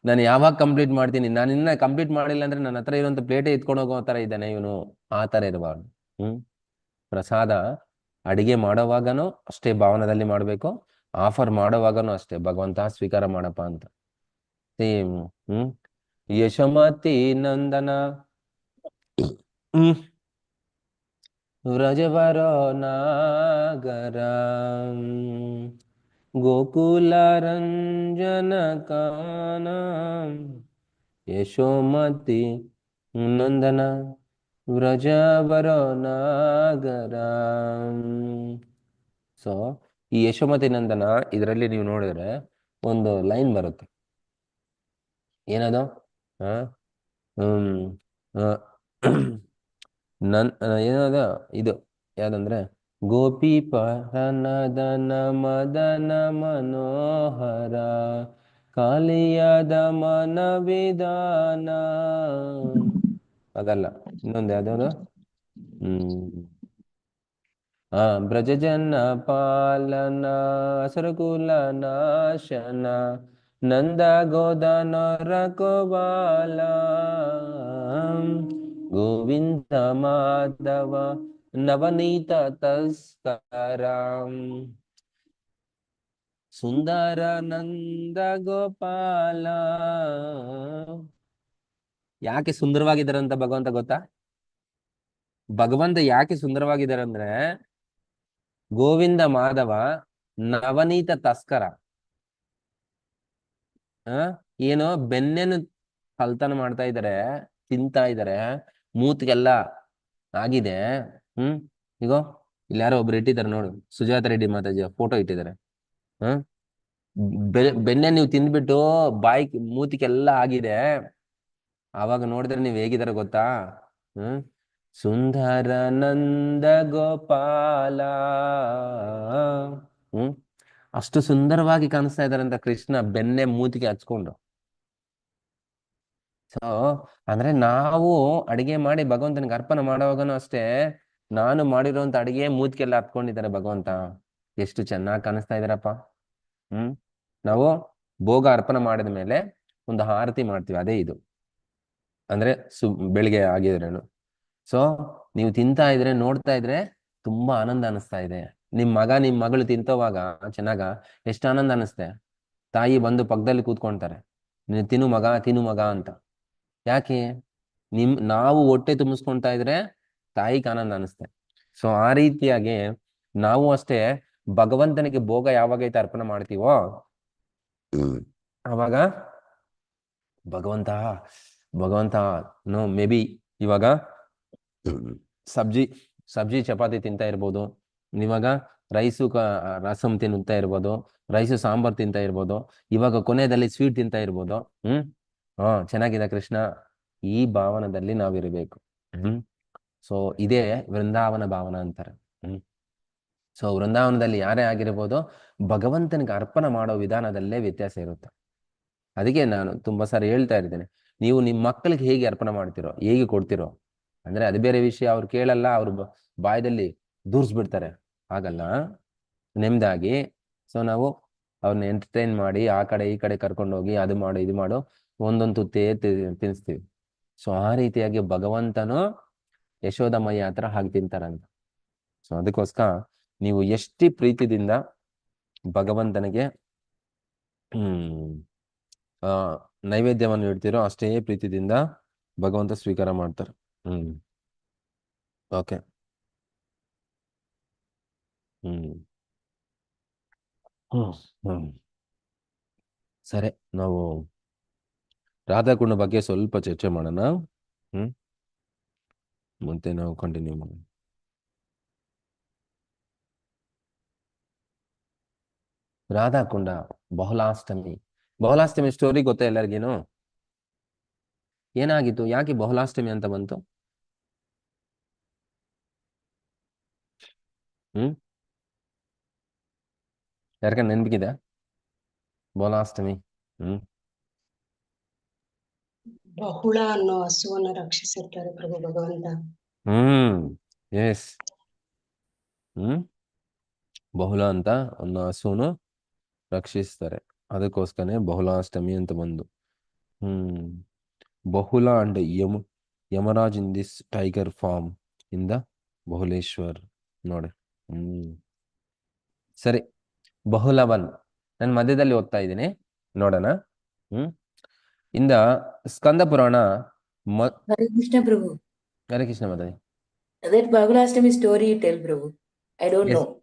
ನಾನು ಯಾವಾಗ ಕಂಪ್ಲೀಟ್ ಮಾಡ್ತೀನಿ, ನಾನು ಇನ್ನ ಕಂಪ್ಲೀಟ್ ಮಾಡಿಲ್ಲ ಅಂದ್ರೆ ನನ್ನ ಹತ್ರ ಇರುವಂತ ಪ್ಲೇಟೇ ಎತ್ಕೊಂಡು ಹೋಗೋ ತರ ಇದ್ದಾನೆ ಇವನು, ಆ ತರ ಇರಬಾರ್ದು. ಪ್ರಸಾದ ಅಡಿಗೆ ಮಾಡೋವಾಗನು ಅಷ್ಟೇ ಭಾವನದಲ್ಲಿ ಮಾಡ್ಬೇಕು, ಆಫರ್ ಮಾಡೋವಾಗನು ಅಷ್ಟೇ ಭಗವಂತ ಸ್ವೀಕಾರ ಮಾಡಪ್ಪ ಅಂತ. ಸೇಮ್ ಯಶಮತಿ ನಂದನ ವ್ರಜವರೋ ನಾಗರ ಗೋಕುಲ ರಂಜನ ಕಾನ ಯಶೋಮತಿ ನಂದನ ವ್ರಜವರೋ ನಾಗರ. ಸೊ ಈ ಯಶೋಮತಿ ನಂದನ ಇದರಲ್ಲಿ ನೀವು ನೋಡಿದ್ರೆ ಒಂದು ಲೈನ್ ಬರುತ್ತೆ, ಏನದು? ಏನದ ಇದು ಯಾವ್ದಂದ್ರೆ ಗೋಪಿ ಪರನದನ ಮದನ ಮನೋಹರ ಕಾಲಿಯಾದ ಮನ ವಿಧಾನ, ಅದಲ್ಲ, ಇನ್ನೊಂದು ಯಾವ್ದಾವ್ದು ಬ್ರಜಜನ ಪಾಲನ ಅಸುರಕುಲ ನಾಶನ ನಂದ ಗೋದನ ರಕುಬಾಲ ಗೋವಿಂದ ಮಾಧವ ನವನೀತ ತಸ್ಕರ ಸುಂದರ ನಂದ ಗೋಪಾಲ. ಯಾಕೆ ಸುಂದರವಾಗಿದ್ದಾರೆ ಅಂತ ಭಗವಂತ ಗೊತ್ತಾ? ಭಗವಂತ ಯಾಕೆ ಸುಂದರವಾಗಿದ್ದಾರೆ ಅಂದ್ರೆ ಗೋವಿಂದ ಮಾಧವ ನವನೀತ ತಸ್ಕರ. ಆ ಏನೋ ಬೆನ್ನೇನು ಕಳ್ತನ ಮಾಡ್ತಾ ಇದಾರೆ, ತಿಂತಾ ಇದಾರೆ, ಮೂತ್ಗೆಲ್ಲ ಆಗಿದೆ. ಹ್ಮ್ ಈಗ ಇಲ್ಲಿ ಯಾರೋ ಒಬ್ರು ಇಟ್ಟಿದ್ದಾರೆ ನೋಡು, ಸುಜಾತ ರೆಡ್ಡಿ ಮಾತಾಜಿ ಫೋಟೋ ಇಟ್ಟಿದ್ದಾರೆ. ಹ್ಮ್ ಬೆನ್ನೆ ನೀವು ತಿಂದ್ಬಿಟ್ಟು ಬಾಯಿ ಮೂತಿಗೆಲ್ಲ ಆಗಿದೆ. ಆವಾಗ ನೋಡಿದ್ರೆ ನೀವ್ ಹೇಗಿದಾರೆ ಗೊತ್ತಾ? ಹ್ಮ್ ಸುಂದರ ನಂದ ಗೋಪಾಲ. ಹ್ಮ್ ಅಷ್ಟು ಸುಂದರವಾಗಿ ಕಾಣಿಸ್ತಾ ಇದಾರಂತ ಕೃಷ್ಣ ಬೆನ್ನೆ ಮೂತಿಗೆ ಹಚ್ಕೊಂಡು. ಸೊ ಅಂದ್ರೆ ನಾವು ಅಡಿಗೆ ಮಾಡಿ ಭಗವಂತನಿಗೆ ಅರ್ಪಣೆ ಮಾಡುವಾಗನು ಅಷ್ಟೇ, ನಾನು ಮಾಡಿರುವಂತ ಅಡಿಗೆ ಮೂತಿಗೆಲ್ಲ ಹತ್ಕೊಂಡಿದ್ದಾರೆ ಭಗವಂತ. ಎಷ್ಟು ಚೆನ್ನಾಗಿ ಕಾಣಿಸ್ತಾ ಇದಾರಪ್ಪ. ಹ್ಮ್ ನಾವು ಭೋಗ ಅರ್ಪಣೆ ಮಾಡಿದ ಮೇಲೆ ಒಂದು ಆರತಿ ಮಾಡ್ತೀವಿ, ಅದೇ ಇದು. ಅಂದ್ರೆ ಬೆಳಿಗ್ಗೆ ಆಗಿದ್ರೇನು. ಸೊ ನೀವು ತಿಂತಾ ಇದ್ರೆ ನೋಡ್ತಾ ಇದ್ರೆ ತುಂಬಾ ಆನಂದ ಅನಿಸ್ತಾ ಇದೆ. ನಿಮ್ ಮಗ ನಿಮ್ ಮಗಳು ತಿಂತೋವಾಗ ಚೆನ್ನಾಗ ಎಷ್ಟು ಆನಂದ ಅನಿಸ್ತೆ. ತಾಯಿ ಬಂದು ಪಕ್ಕದಲ್ಲಿ ಕೂತ್ಕೊಂತಾರೆ, ನೀನು ತಿನ್ನು ಮಗ ತಿನ್ನು ಮಗ ಅಂತ. ಯಾಕೆ? ನಾವು ಹೊಟ್ಟೆ ತುಂಬಿಸ್ಕೊಂತಾ ಇದ್ರೆ ತಾಯಿಗೆ ಆನಂದ ಅನಿಸ್ತೆ. ಸೊ ಆ ರೀತಿಯಾಗಿ ನಾವು ಅಷ್ಟೇ ಭಗವಂತನಿಗೆ ಭೋಗ ಯಾವಾಗೈತೆ ಅರ್ಪಣೆ ಮಾಡ್ತೀವೋ ಅವಾಗ ಭಗವಂತ ಭಗವಂತ ನೋ ಮೇ ಬಿ ಇವಾಗ ಸಬ್ಜಿ ಸಬ್ಜಿ ಚಪಾತಿ ತಿಂತಾ ಇರ್ಬೋದು, ಇವಾಗ ರೈಸು ರಸಂ ತಿನ್ನುತ್ತಾ ಇರ್ಬೋದು, ರೈಸು ಸಾಂಬಾರ್ ತಿಂತಾ ಇರ್ಬೋದು, ಇವಾಗ ಕೊನೆಯಲ್ಲಿ ಸ್ವೀಟ್ ತಿಂತಾ ಇರ್ಬೋದು. ಚೆನ್ನಾಗಿದೆ ಕೃಷ್ಣ. ಈ ಭಾವನದಲ್ಲಿ ನಾವಿರಬೇಕು. ಸೊ ಇದೇ ವೃಂದಾವನ ಭಾವನ ಅಂತಾರೆ. ಸೊ ವೃಂದಾವನದಲ್ಲಿ ಯಾರೇ ಆಗಿರ್ಬೋದು, ಭಗವಂತನಿಗೆ ಅರ್ಪಣೆ ಮಾಡೋ ವಿಧಾನದಲ್ಲೇ ವ್ಯತ್ಯಾಸ ಇರುತ್ತೆ. ಅದಕ್ಕೆ ನಾನು ತುಂಬಾ ಸಾರಿ ಹೇಳ್ತಾ ಇರ್ತೇನೆ, ನೀವು ನಿಮ್ಮ ಮಕ್ಕಳಿಗೆ ಹೇಗೆ ಅರ್ಪಣೆ ಮಾಡ್ತಿರೋ, ಹೇಗೆ ಕೊಡ್ತಿರೋ, ಅಂದ್ರೆ ಅದು ಬೇರೆ ವಿಷಯ. ಅವ್ರು ಕೇಳಲ್ಲ, ಅವ್ರು ಬಾಯದಲ್ಲಿ ದೂರ್ಸ್ಬಿಡ್ತಾರೆ. ಹಾಗಲ್ಲ, ನೆಮ್ಮದಾಗಿ. ಸೊ ನಾವು ಅವ್ರನ್ನ ಎಂಟರ್ಟೈನ್ ಮಾಡಿ ಆ ಕಡೆ ಈ ಕಡೆ ಕರ್ಕೊಂಡೋಗಿ ಅದು ಮಾಡು ಇದು ಮಾಡು ಒಂದೊಂದು ತುತ್ತೇ ತಿನ್ನಿಸ್ತೀವಿ. ಸೊ ಆ ರೀತಿಯಾಗಿ ಭಗವಂತನು ಯಶೋದಮಯ್ಯ ಹತ್ರ ಹಾಗೆ ತಿಂತಾರಂತ. ಸೊ ಅದಕ್ಕೋಸ್ಕರ ನೀವು ಎಷ್ಟು ಪ್ರೀತಿದಿಂದ ಭಗವಂತನಿಗೆ ನೈವೇದ್ಯವನ್ನು ಇಡ್ತೀರೋ ಅಷ್ಟೇ ಪ್ರೀತಿದಿಂದ ಭಗವಂತ ಸ್ವೀಕಾರ ಮಾಡ್ತಾರೆ. ಓಕೆ. ಸರಿ, ನಾವು ರಾಧಾಕುಂಡ ಬಗ್ಗೆ ಸ್ವಲ್ಪ ಚರ್ಚೆ ಮಾಡೋಣ. ಮತ್ತೆ ನಾವು ಕಂಟಿನ್ಯೂ ಮಾಡೋಣ. ರಾಧಾಕುಂಡ ಬಹುಲಾಷ್ಟಮಿ. ಬಹುಲಾಷ್ಟಮಿ ಸ್ಟೋರಿ ಗೊತ್ತಾ ಎಲ್ಲರಿಗೇನು? ಏನಾಗಿತ್ತು, ಯಾಕೆ ಬಹುಲಾಷ್ಟಮಿ ಅಂತ ಬಂತು? ಯಾರ್ಕ ನೆನ್ಪಿಗಿದೆ ಬಹುಲಾಷ್ಟಮಿ? ಬಹುಳ ಅನ್ನೋ ಹಸುವನ್ನು ರಕ್ಷಿಸಿರ್ತಾರೆ ಪ್ರಭು ಭಗವಂತ. ಎಸ್. ಬಹುಳ ಅಂತ ಅನ್ನೋ ಹಸುನು ರಕ್ಷಿಸ್ತಾರೆ, ಅದಕ್ಕೋಸ್ಕರನೇ ಬಹುಲಾಷ್ಟಮಿ ಅಂತ ಬಂದು. Bahula and Yamaraj in this tiger form in the Bahuleshwar ನೋಡಿ. ಸರಿ, ಬಹುಲವನ್ ನಾನು ಮಧ್ಯದಲ್ಲಿ ಓದ್ತಾ ಇದ್ದೀನಿ, ನೋಡೋಣ. ಇಂದ ಸ್ಕಂದ ಪುರಾಣ. ಹರೇ ಕೃಷ್ಣ ಪ್ರಭು. ಹರೇ ಕೃಷ್ಣ ಮಾತಾಡಿ. That Bhagulashtami story you tell, Prabhu. I don't know.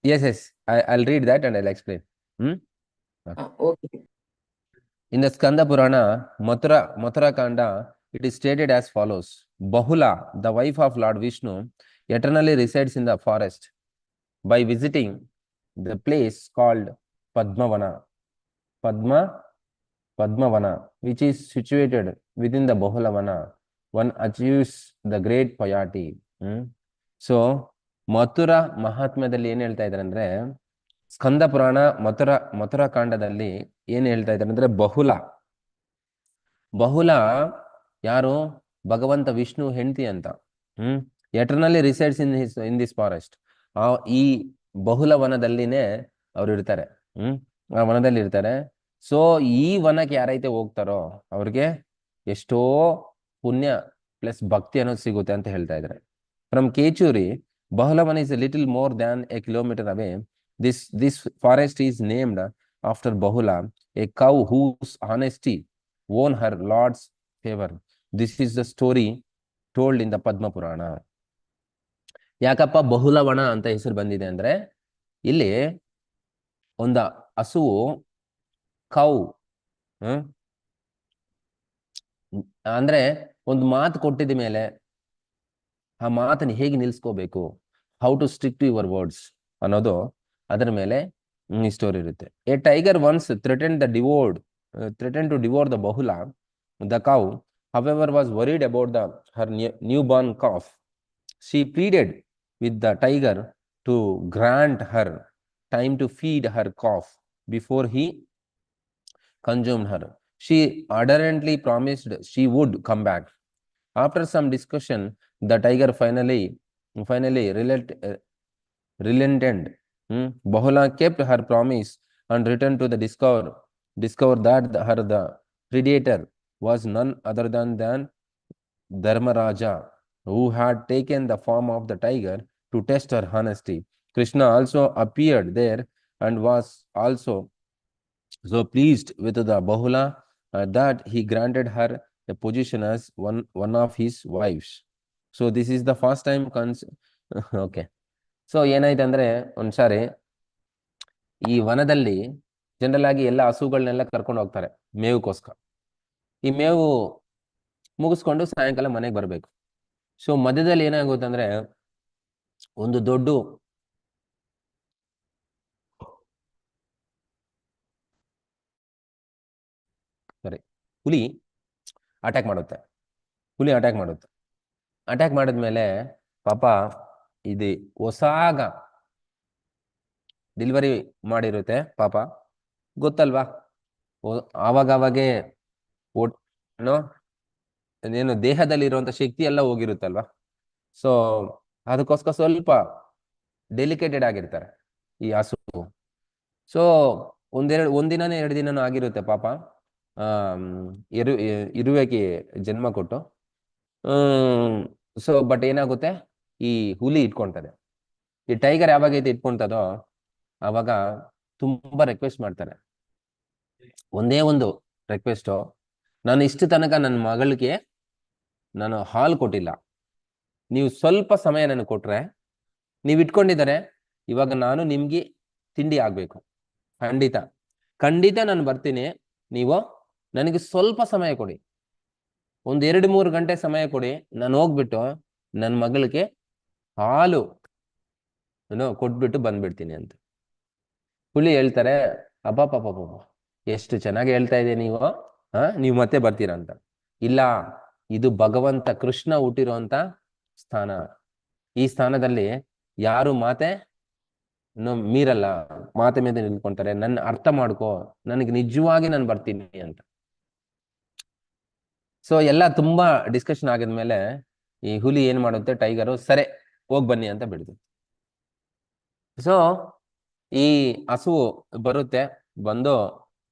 Yes. I'll read that and I'll explain. Okay. In the Skanda Purana, Mathura Kanda, it is stated as follows. Bahula, the wife of Lord Vishnu, eternally resides in the forest. By visiting the place called Padmavana, which is situated within the Bahulavana, one achieves the great piety. So Mathura ಮಹಾತ್ಮ್ಯದಲ್ಲಿ ಏನ್ ಹೇಳ್ತಾ ಇದ್ದಾರೆ ಅಂದ್ರೆ, ಸ್ಕಂದ ಪುರಾಣ ಮಥುರಾ ಕಾಂಡದಲ್ಲಿ ಏನ್ ಹೇಳ್ತಾ ಇದ್ದಾರೆ ಅಂದ್ರೆ, ಬಹುಲ ಯಾರು? ಭಗವಂತ ವಿಷ್ಣು ಹೆಂಡತಿ ಅಂತ. Eternally resides in this forest. ಈ ಬಹುಲ ವನದಲ್ಲಿನೇ ಅವ್ರು ಇರ್ತಾರೆ. ಆ ವನದಲ್ಲಿ ಇರ್ತಾರೆ. ಸೊ ಈ ವನಕ್ಕೆ ಯಾರೈತೆ ಹೋಗ್ತಾರೋ ಅವ್ರಿಗೆ ಎಷ್ಟೋ ಪುಣ್ಯ ಪ್ಲಸ್ ಭಕ್ತಿ ಅನ್ನೋದು ಸಿಗುತ್ತೆ ಅಂತ ಹೇಳ್ತಾ ಇದ್ದಾರೆ. From Kechuri, Bahulavan is a little more than a kilometer away. This forest is named after Bahula, a cow whose honesty won her lord's favor. This is the story told in the Padma Purana. ಯಾಕಪ್ಪ ಬಹುಲವನ ಅಂತ ಹೆಸರು ಬಂದಿದೆ ಅಂದ್ರೆ, ಇಲ್ಲಿ ಒಂದು ಹಸುವು, cow ಹ್ಮ್ ಅಂದ್ರೆ ಒಂದು ಮಾತು ಕೊಟ್ಟಿದ ಮೇಲೆ ಆ ಮಾತನ್ನು ಹೇಗೆ ನಿಲ್ಸ್ಕೋಬೇಕು, how to stick to your words ಅನ್ನೋದು ಅದರ ಮೇಲೆ ಈ ಸ್ಟೋರಿ ಇರುತ್ತೆ. A tiger once threaten to devour the Bahula. The cow however was worried about her newborn calf. She pleaded with the tiger to grant her time to feed her calf before he consumed her. She ardently promised she would come back. After some discussion, the tiger finally relented. Bahula kept her promise and returned to discover that the predator was none other than Dharmaraja, who had taken the form of the tiger to test her honesty. Krishna also appeared there and was also so pleased with the Bahula that he granted her a position as one of his wives. So this is the first time okay. So ಏನಾಯ್ತು ಅಂದ್ರೆ ಒಂದ್ಸಾರಿ ಈ ವನದಲ್ಲಿ general ಆಗಿ ಎಲ್ಲ ಹಸುಗಳನ್ನೆಲ್ಲ ಕರ್ಕೊಂಡು ಹೋಗ್ತಾರೆ ಮೇವುಗೋಸ್ಕರ. ಈ ಮೇವು ಮುಗಿಸ್ಕೊಂಡು ಸಾಯಂಕಾಲ ಮನೆಗೆ ಬರ್ಬೇಕು. ಸೊ ಮಧ್ಯದಲ್ಲಿ ಏನಾಗುತ್ತೆ ಅಂದ್ರೆ ಒಂದು ದೊಡ್ಡ ಹುಲಿ ಅಟ್ಯಾಕ್ ಮಾಡುತ್ತೆ. ಅಟ್ಯಾಕ್ ಮಾಡಿದ್ಮೇಲೆ ಪಾಪ ಇದು ಹೊಸಾಗ ಡೆಲಿವರಿ ಮಾಡಿರುತ್ತೆ ಪಾಪ, ಗೊತ್ತಲ್ವಾ, ಆವಾಗವಾಗೆ ಏನು ದೇಹದಲ್ಲಿ ಇರುವಂತ ಶಕ್ತಿ ಎಲ್ಲ ಹೋಗಿರುತ್ತಲ್ವಾ. ಸೊ ಅದಕ್ಕೋಸ್ಕರ ಸ್ವಲ್ಪ ಡೆಲಿಕೇಟೆಡ್ ಆಗಿರ್ತಾರೆ ಈ ಹಸು. ಸೊ ಒಂದಿನನೇ 2 ದಿನನೂ ಆಗಿರುತ್ತೆ ಪಾಪ ಇರುವೆಗೆ ಜನ್ಮ ಕೊಟ್ಟು. ಸೊ ಬಟ್ ಏನಾಗುತ್ತೆ, ಈ ಹುಲಿ ಇಟ್ಕೊಂತದೆ. ಈ ಟೈಗರ್ ಯಾವಾಗೈತೆ ಇಟ್ಕೊಂತದೋ ಆವಾಗ ತುಂಬಾ ರಿಕ್ವೆಸ್ಟ್ ಮಾಡ್ತಾರೆ. ಒಂದೇ ಒಂದು ರಿಕ್ವೆಸ್ಟು, ನಾನು ಇಷ್ಟು ತನಕ ನನ್ನ ಮಗಳಿಗೆ ನಾನು ಹಾಲು ಕೊಟ್ಟಿಲ್ಲ, ನೀವು ಸ್ವಲ್ಪ ಸಮಯ ನನಗೆ ಕೊಟ್ರೆ, ನೀವು ಇಟ್ಕೊಂಡಿದ್ದಾರೆ, ಇವಾಗ ನಾನು ನಿಮ್ಗೆ ತಿಂಡಿ ಆಗ್ಬೇಕು, ಖಂಡಿತ ನಾನು ಬರ್ತೀನಿ, ನೀವು ನನಗೆ ಸ್ವಲ್ಪ ಸಮಯ ಕೊಡಿ, 1-2-3 ಗಂಟೆ ಸಮಯ ಕೊಡಿ, ನಾನು ಹೋಗ್ಬಿಟ್ಟು ನನ್ನ ಮಗಳಿಗೆ ಹಾಲು ಕೊಟ್ಬಿಟ್ಟು ಬಂದ್ಬಿಡ್ತೀನಿ ಅಂತ. ಹುಲಿ ಹೇಳ್ತಾರೆ, ಅಬ್ಬಾ ಎಷ್ಟು ಚೆನ್ನಾಗಿ ಹೇಳ್ತಾ ಇದೆ ನೀವು ಮತ್ತೆ ಬರ್ತೀರಾ ಅಂತ. ಇಲ್ಲ, ಇದು ಭಗವಂತ ಕೃಷ್ಣ ಹುಟ್ಟಿರುವಂತ ಸ್ಥಾನ. ಈ ಸ್ಥಾನದಲ್ಲಿ ಯಾರು ಮೀರಲ್ಲ, ಮಾತೆ ಮೇಲೆ ನಿಲ್ಕೊಂತಾರೆ. ನನ್ನ ಅರ್ಥ ಮಾಡ್ಕೋ, ನನಗೆ ನಿಜವಾಗಿ ನಾನು ಬರ್ತೀನಿ ಅಂತ. ಸೊ ಎಲ್ಲ ತುಂಬಾ ಡಿಸ್ಕಷನ್ ಆಗಿದ್ಮೇಲೆ ಈ ಹುಲಿ ಏನ್ ಮಾಡುತ್ತೆ, ಟೈಗರು ಸರಿ ಹೋಗ್ ಬನ್ನಿ ಅಂತ ಬಿಡುತ್ತೆ. ಸೊ ಈ ಹಸು ಬರುತ್ತೆ, ಬಂದು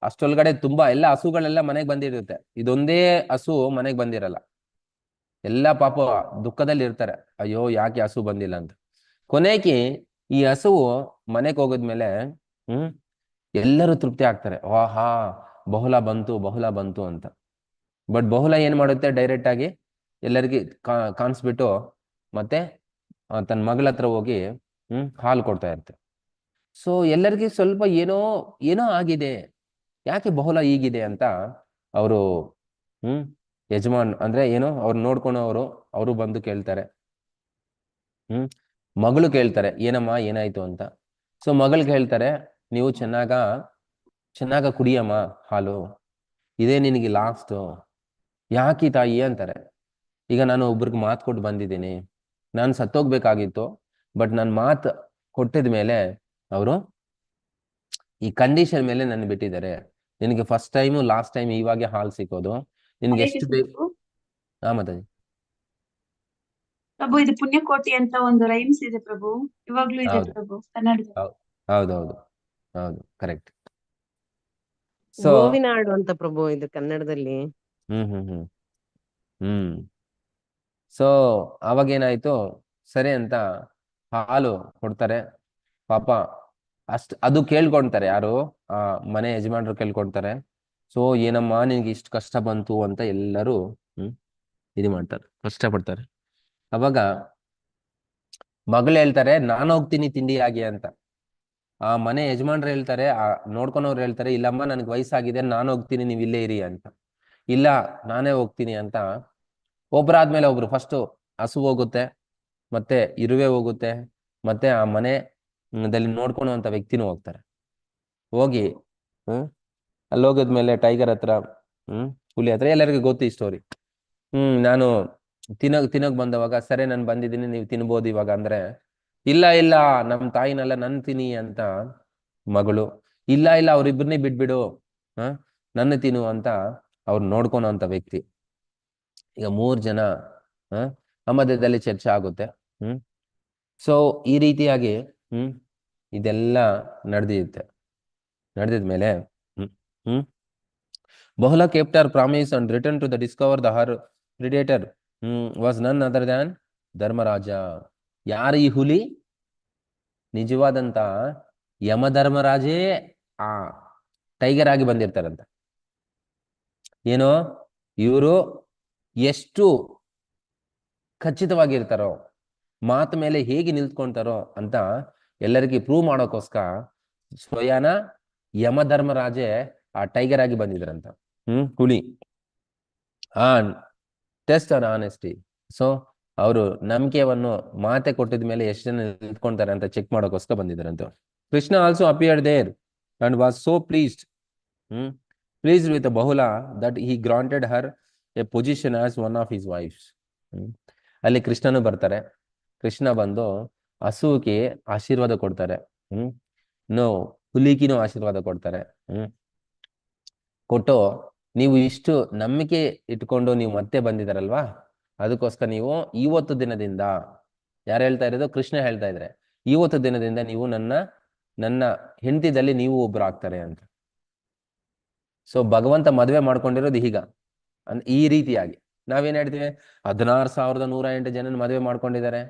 ಅಷ್ಟೊಳಗಡೆ ತುಂಬಾ ಎಲ್ಲ ಹಸುಗಳೆಲ್ಲ ಮನೆಗೆ ಬಂದಿರುತ್ತೆ. ಇದೊಂದೇ ಹಸು ಮನೆಗೆ ಬಂದಿರಲ್ಲ. ಎಲ್ಲ ಪಾಪ ದುಃಖದಲ್ಲಿ ಇರ್ತಾರೆ, ಅಯ್ಯೋ ಯಾಕೆ ಹಸು ಬಂದಿಲ್ಲ ಅಂತ. ಕೊನೆಗೆ ಈ ಹಸುವು ಮನೆಗೆ ಹೋಗಿದ್ಮೇಲೆ ಎಲ್ಲರೂ ತೃಪ್ತಿ ಆಗ್ತಾರೆ, ವಾಹಾ ಬಹುಲ ಬಂತು ಅಂತ. ಬಟ್ ಬಹುಲ ಏನ್ ಮಾಡುತ್ತೆ, ಡೈರೆಕ್ಟ್ ಆಗಿ ಎಲ್ಲರಿಗೆ ಕಾಣಿಸ್ಬಿಟ್ಟು ಮತ್ತೆ ತನ್ನ ಮಗಳ ಹತ್ರ ಹೋಗಿ ಹಾಲು ಕೊಡ್ತಾ ಇರುತ್ತೆ. ಸೊ ಎಲ್ಲರಿಗೆ ಸ್ವಲ್ಪ ಏನೋ ಆಗಿದೆ, ಯಾಕೆ ಬಹುಲ ಹೀಗಿದೆ ಅಂತ ಅವರು ಯಜಮಾನ್ ಅಂದ್ರೆ ಏನೋ ಅವ್ರು ನೋಡ್ಕೊಂಡು ಅವರು ಬಂದು ಕೇಳ್ತಾರೆ. ಮಗಳು ಕೇಳ್ತಾರೆ, ಏನಮ್ಮ ಏನಾಯ್ತು ಅಂತ. ಸೊ ಮಗಳಿಗೆ ಹೇಳ್ತಾರೆ, ನೀವು ಚೆನ್ನಾಗ ಕುಡಿಯಮ್ಮ ಹಾಲು, ಇದೇ ನಿನಗೆ ಲಾಸ್ಟ್, ಯಾಕೆ ತಾಯಿ ಅಂತಾರೆ. ಈಗ ನಾನು ಒಬ್ರಿಗೆ ಮಾತು ಕೊಟ್ಟು ಬಂದಿದ್ದೀನಿ, ನಾನು ಸತ್ತೋಗ್ಬೇಕಾಗಿತ್ತು, ಬಟ್ ನಾನು ಮಾತು ಕೊಟ್ಟಿದ ಮೇಲೆ ಅವರು ಈ ಕಂಡೀಷನ್ ಮೇಲೆ ನನ್ನ ಬಿಟ್ಟಿದ್ದಾರೆ. ನಿನಗೆ ಫಸ್ಟ್ ಟೈಮು ಲಾಸ್ಟ್ ಟೈಮ್ ಇವಾಗೆ ಹಾಲು ಸಿಕ್ಕೋದು, ನಿನ್ಗೆ ಎಷ್ಟು ಬೇಕು. ಮತ್ತೆ ಪ್ರಭು, ಇದು ಪುಣ್ಯಕೋಟಿ ಅಂತ ಒಂದು ರೈಮ್ಸ್ ಇದೆ ಪ್ರಭು, ಇವಾಗ್ಲೂ ಇದೆ ಪ್ರಭು ಕನ್ನಡದಲ್ಲಿ. ಹೌದು ಕರೆಕ್ಟ್. ಸೊ ಗೋವಿನಾಡು ಅಂತ ಪ್ರಭು ಇದು ಕನ್ನಡದಲ್ಲಿ. ಸೊ ಅವಾಗ ಏನಾಯ್ತು, ಸರಿ ಅಂತ ಹಾಲು ಕೊಡ್ತಾರೆ. ಪಾಪ ಅದು ಕೇಳ್ಕೊಂತಾರೆ, ಯಾರು ಆ ಮನೆ ಯಜಮಾನ್ರು ಕೇಳ್ಕೊಂತಾರೆ. ಸೊ ಏನಮ್ಮ ನಿನ್ಗೆ ಇಷ್ಟು ಕಷ್ಟ ಬಂತು ಅಂತ ಎಲ್ಲರೂ ಇದು ಮಾಡ್ತಾರೆ, ಕಷ್ಟಪಡ್ತಾರೆ. ಅವಾಗ ಮಗಳು ಹೇಳ್ತಾರೆ, ನಾನು ಹೋಗ್ತೀನಿ ತಿಂಡಿ ಆಗಿ ಅಂತ. ಆ ಮನೆ ಯಜಮಾನ್ರು ಹೇಳ್ತಾರೆ, ನೋಡ್ಕೊಳೋರು ಹೇಳ್ತಾರೆ, ಇಲ್ಲಮ್ಮ ನನಗೆ ವಯಸ್ಸಾಗಿದೆ, ನಾನು ಹೋಗ್ತೀನಿ, ನೀವು ಇಲ್ಲೇ ಇರಿ ಅಂತ. ಇಲ್ಲ, ನಾನೇ ಹೋಗ್ತೀನಿ ಅಂತ ಒಬ್ರಾದ್ಮೇಲೆ ಒಬ್ರು, ಫಸ್ಟ್ ಹಸು ಹೋಗುತ್ತೆ, ಮತ್ತೆ ಇರುವೆ ಹೋಗುತ್ತೆ, ಮತ್ತೆ ಆ ಮನೆ ದಲ್ಲಿ ನೋಡ್ಕೊಳುವಂತ ವ್ಯಕ್ತಿನೂ ಹೋಗ್ತಾರೆ. ಹೋಗಿ ಅಲ್ಲಿ ಹೋಗಿದ್ಮೇಲೆ ಟೈಗರ್ ಹತ್ರ, ಹುಲಿ ಹತ್ರ, ಎಲ್ಲರಿಗೂ ಗೊತ್ತು ಈ ಸ್ಟೋರಿ. ನಾನು ತಿನ್ನಕ್ ಬಂದವಾಗ, ಸರಿ ನಾನು ಬಂದಿದ್ದೀನಿ, ನೀವು ತಿನ್ಬೋದು ಇವಾಗ ಅಂದ್ರೆ, ಇಲ್ಲ ಇಲ್ಲ ನಮ್ ತಾಯಿನೆಲ್ಲ ನನ್ ತಿನ್ನಿ ಅಂತ ಮಗಳು, ಇಲ್ಲ ಇಲ್ಲ ಅವ್ರಿಬ್ರನ್ನೇ ಬಿಟ್ಬಿಡು, ನನ್ನ ತಿನ್ನು ಅಂತ ಅವ್ರು ನೋಡ್ಕೊಳೋ ಅಂತ ವ್ಯಕ್ತಿ. ಈಗ 3 ಜನ ಆ ಮಧ್ಯದಲ್ಲಿ ಚರ್ಚೆ ಆಗುತ್ತೆ. ಸೊ ಈ ರೀತಿಯಾಗಿ ಇದೆಲ್ಲ ನಡೆದಿದ್ಮೇಲೆ ಬಹುಲಾ kept her promise and returned to the discover the her predator was none other than Dharmaraja. ಯಾರು ಈ ಹುಲಿ? ನಿಜವಾದಂತ ಯಮಧರ್ಮರಾಜೇ ಆ ಟೈಗರ್ ಆಗಿ ಬಂದಿರ್ತಾರಂತ. ಏನು, ಇವರು ಎಷ್ಟು ಖಚಿತವಾಗಿರ್ತಾರೋ, ಮಾತು ಮೇಲೆ ಹೇಗೆ ನಿಲ್ತ್ಕೊಂತಾರೋ ಅಂತ ಎಲ್ಲರಿಗೂ ಪ್ರೂವ್ ಮಾಡೋಕ್ಕೋಸ್ಕರ ಸ್ವಯನ ಯಮಧರ್ಮರಾಜೇ ಆ ಟೈಗರ್ ಆಗಿ ಬಂದಿದ್ರಂತ. ಹುಲಿ. Test on honesty. ಸೊ ಅವರು ನಂಬಿಕೆಯನ್ನು ಮಾತೆ ಕೊಟ್ಟಿದ ಮೇಲೆ ಎಷ್ಟು ಜನ ನಿಂತ್ಕೊಂತಾರೆ ಅಂತ ಚೆಕ್ ಮಾಡೋಕ್ಕೋಸ್ಕರ ಬಂದಿದ್ದಾರಂತ. Krishna also appeared there and was so pleased with Bahula that he granted her a position as one of his wives. ಅಲ್ಲಿ ಕೃಷ್ಣನು ಬರ್ತಾರೆ. ಕೃಷ್ಣ ಬಂದು ಹಸುವಿಗೆ ಆಶೀರ್ವಾದ ಕೊಡ್ತಾರೆ. ಹುಲಿಗಿನೂ ಆಶೀರ್ವಾದ ಕೊಡ್ತಾರೆ. ಕೊಟ್ಟು, ನೀವು ಇಷ್ಟು ನಂಬಿಕೆ ಇಟ್ಕೊಂಡು ನೀವು ಮತ್ತೆ ಬಂದಿದಾರಲ್ವಾ, ಅದಕ್ಕೋಸ್ಕರ ನೀವು ಇವತ್ತು ದಿನದಿಂದ, ಯಾರು ಹೇಳ್ತಾ ಇರೋದು? ಕೃಷ್ಣ ಹೇಳ್ತಾ ಇದ್ರೆ, ಇವತ್ತು ದಿನದಿಂದ ನೀವು ನನ್ನ ಹೆಂಡತಿದಲ್ಲಿ ನೀವು ಒಬ್ರು ಆಗ್ತಾರೆ ಅಂತ. ಸೊ ಭಗವಂತ ಮದುವೆ ಮಾಡ್ಕೊಂಡಿರೋದು ಈಗ ಈ ರೀತಿಯಾಗಿ. ನಾವೇನ್ ಹೇಳ್ತೀವಿ, 16,108 ಜನ ಮದುವೆ ಮಾಡ್ಕೊಂಡಿದ್ದಾರೆ.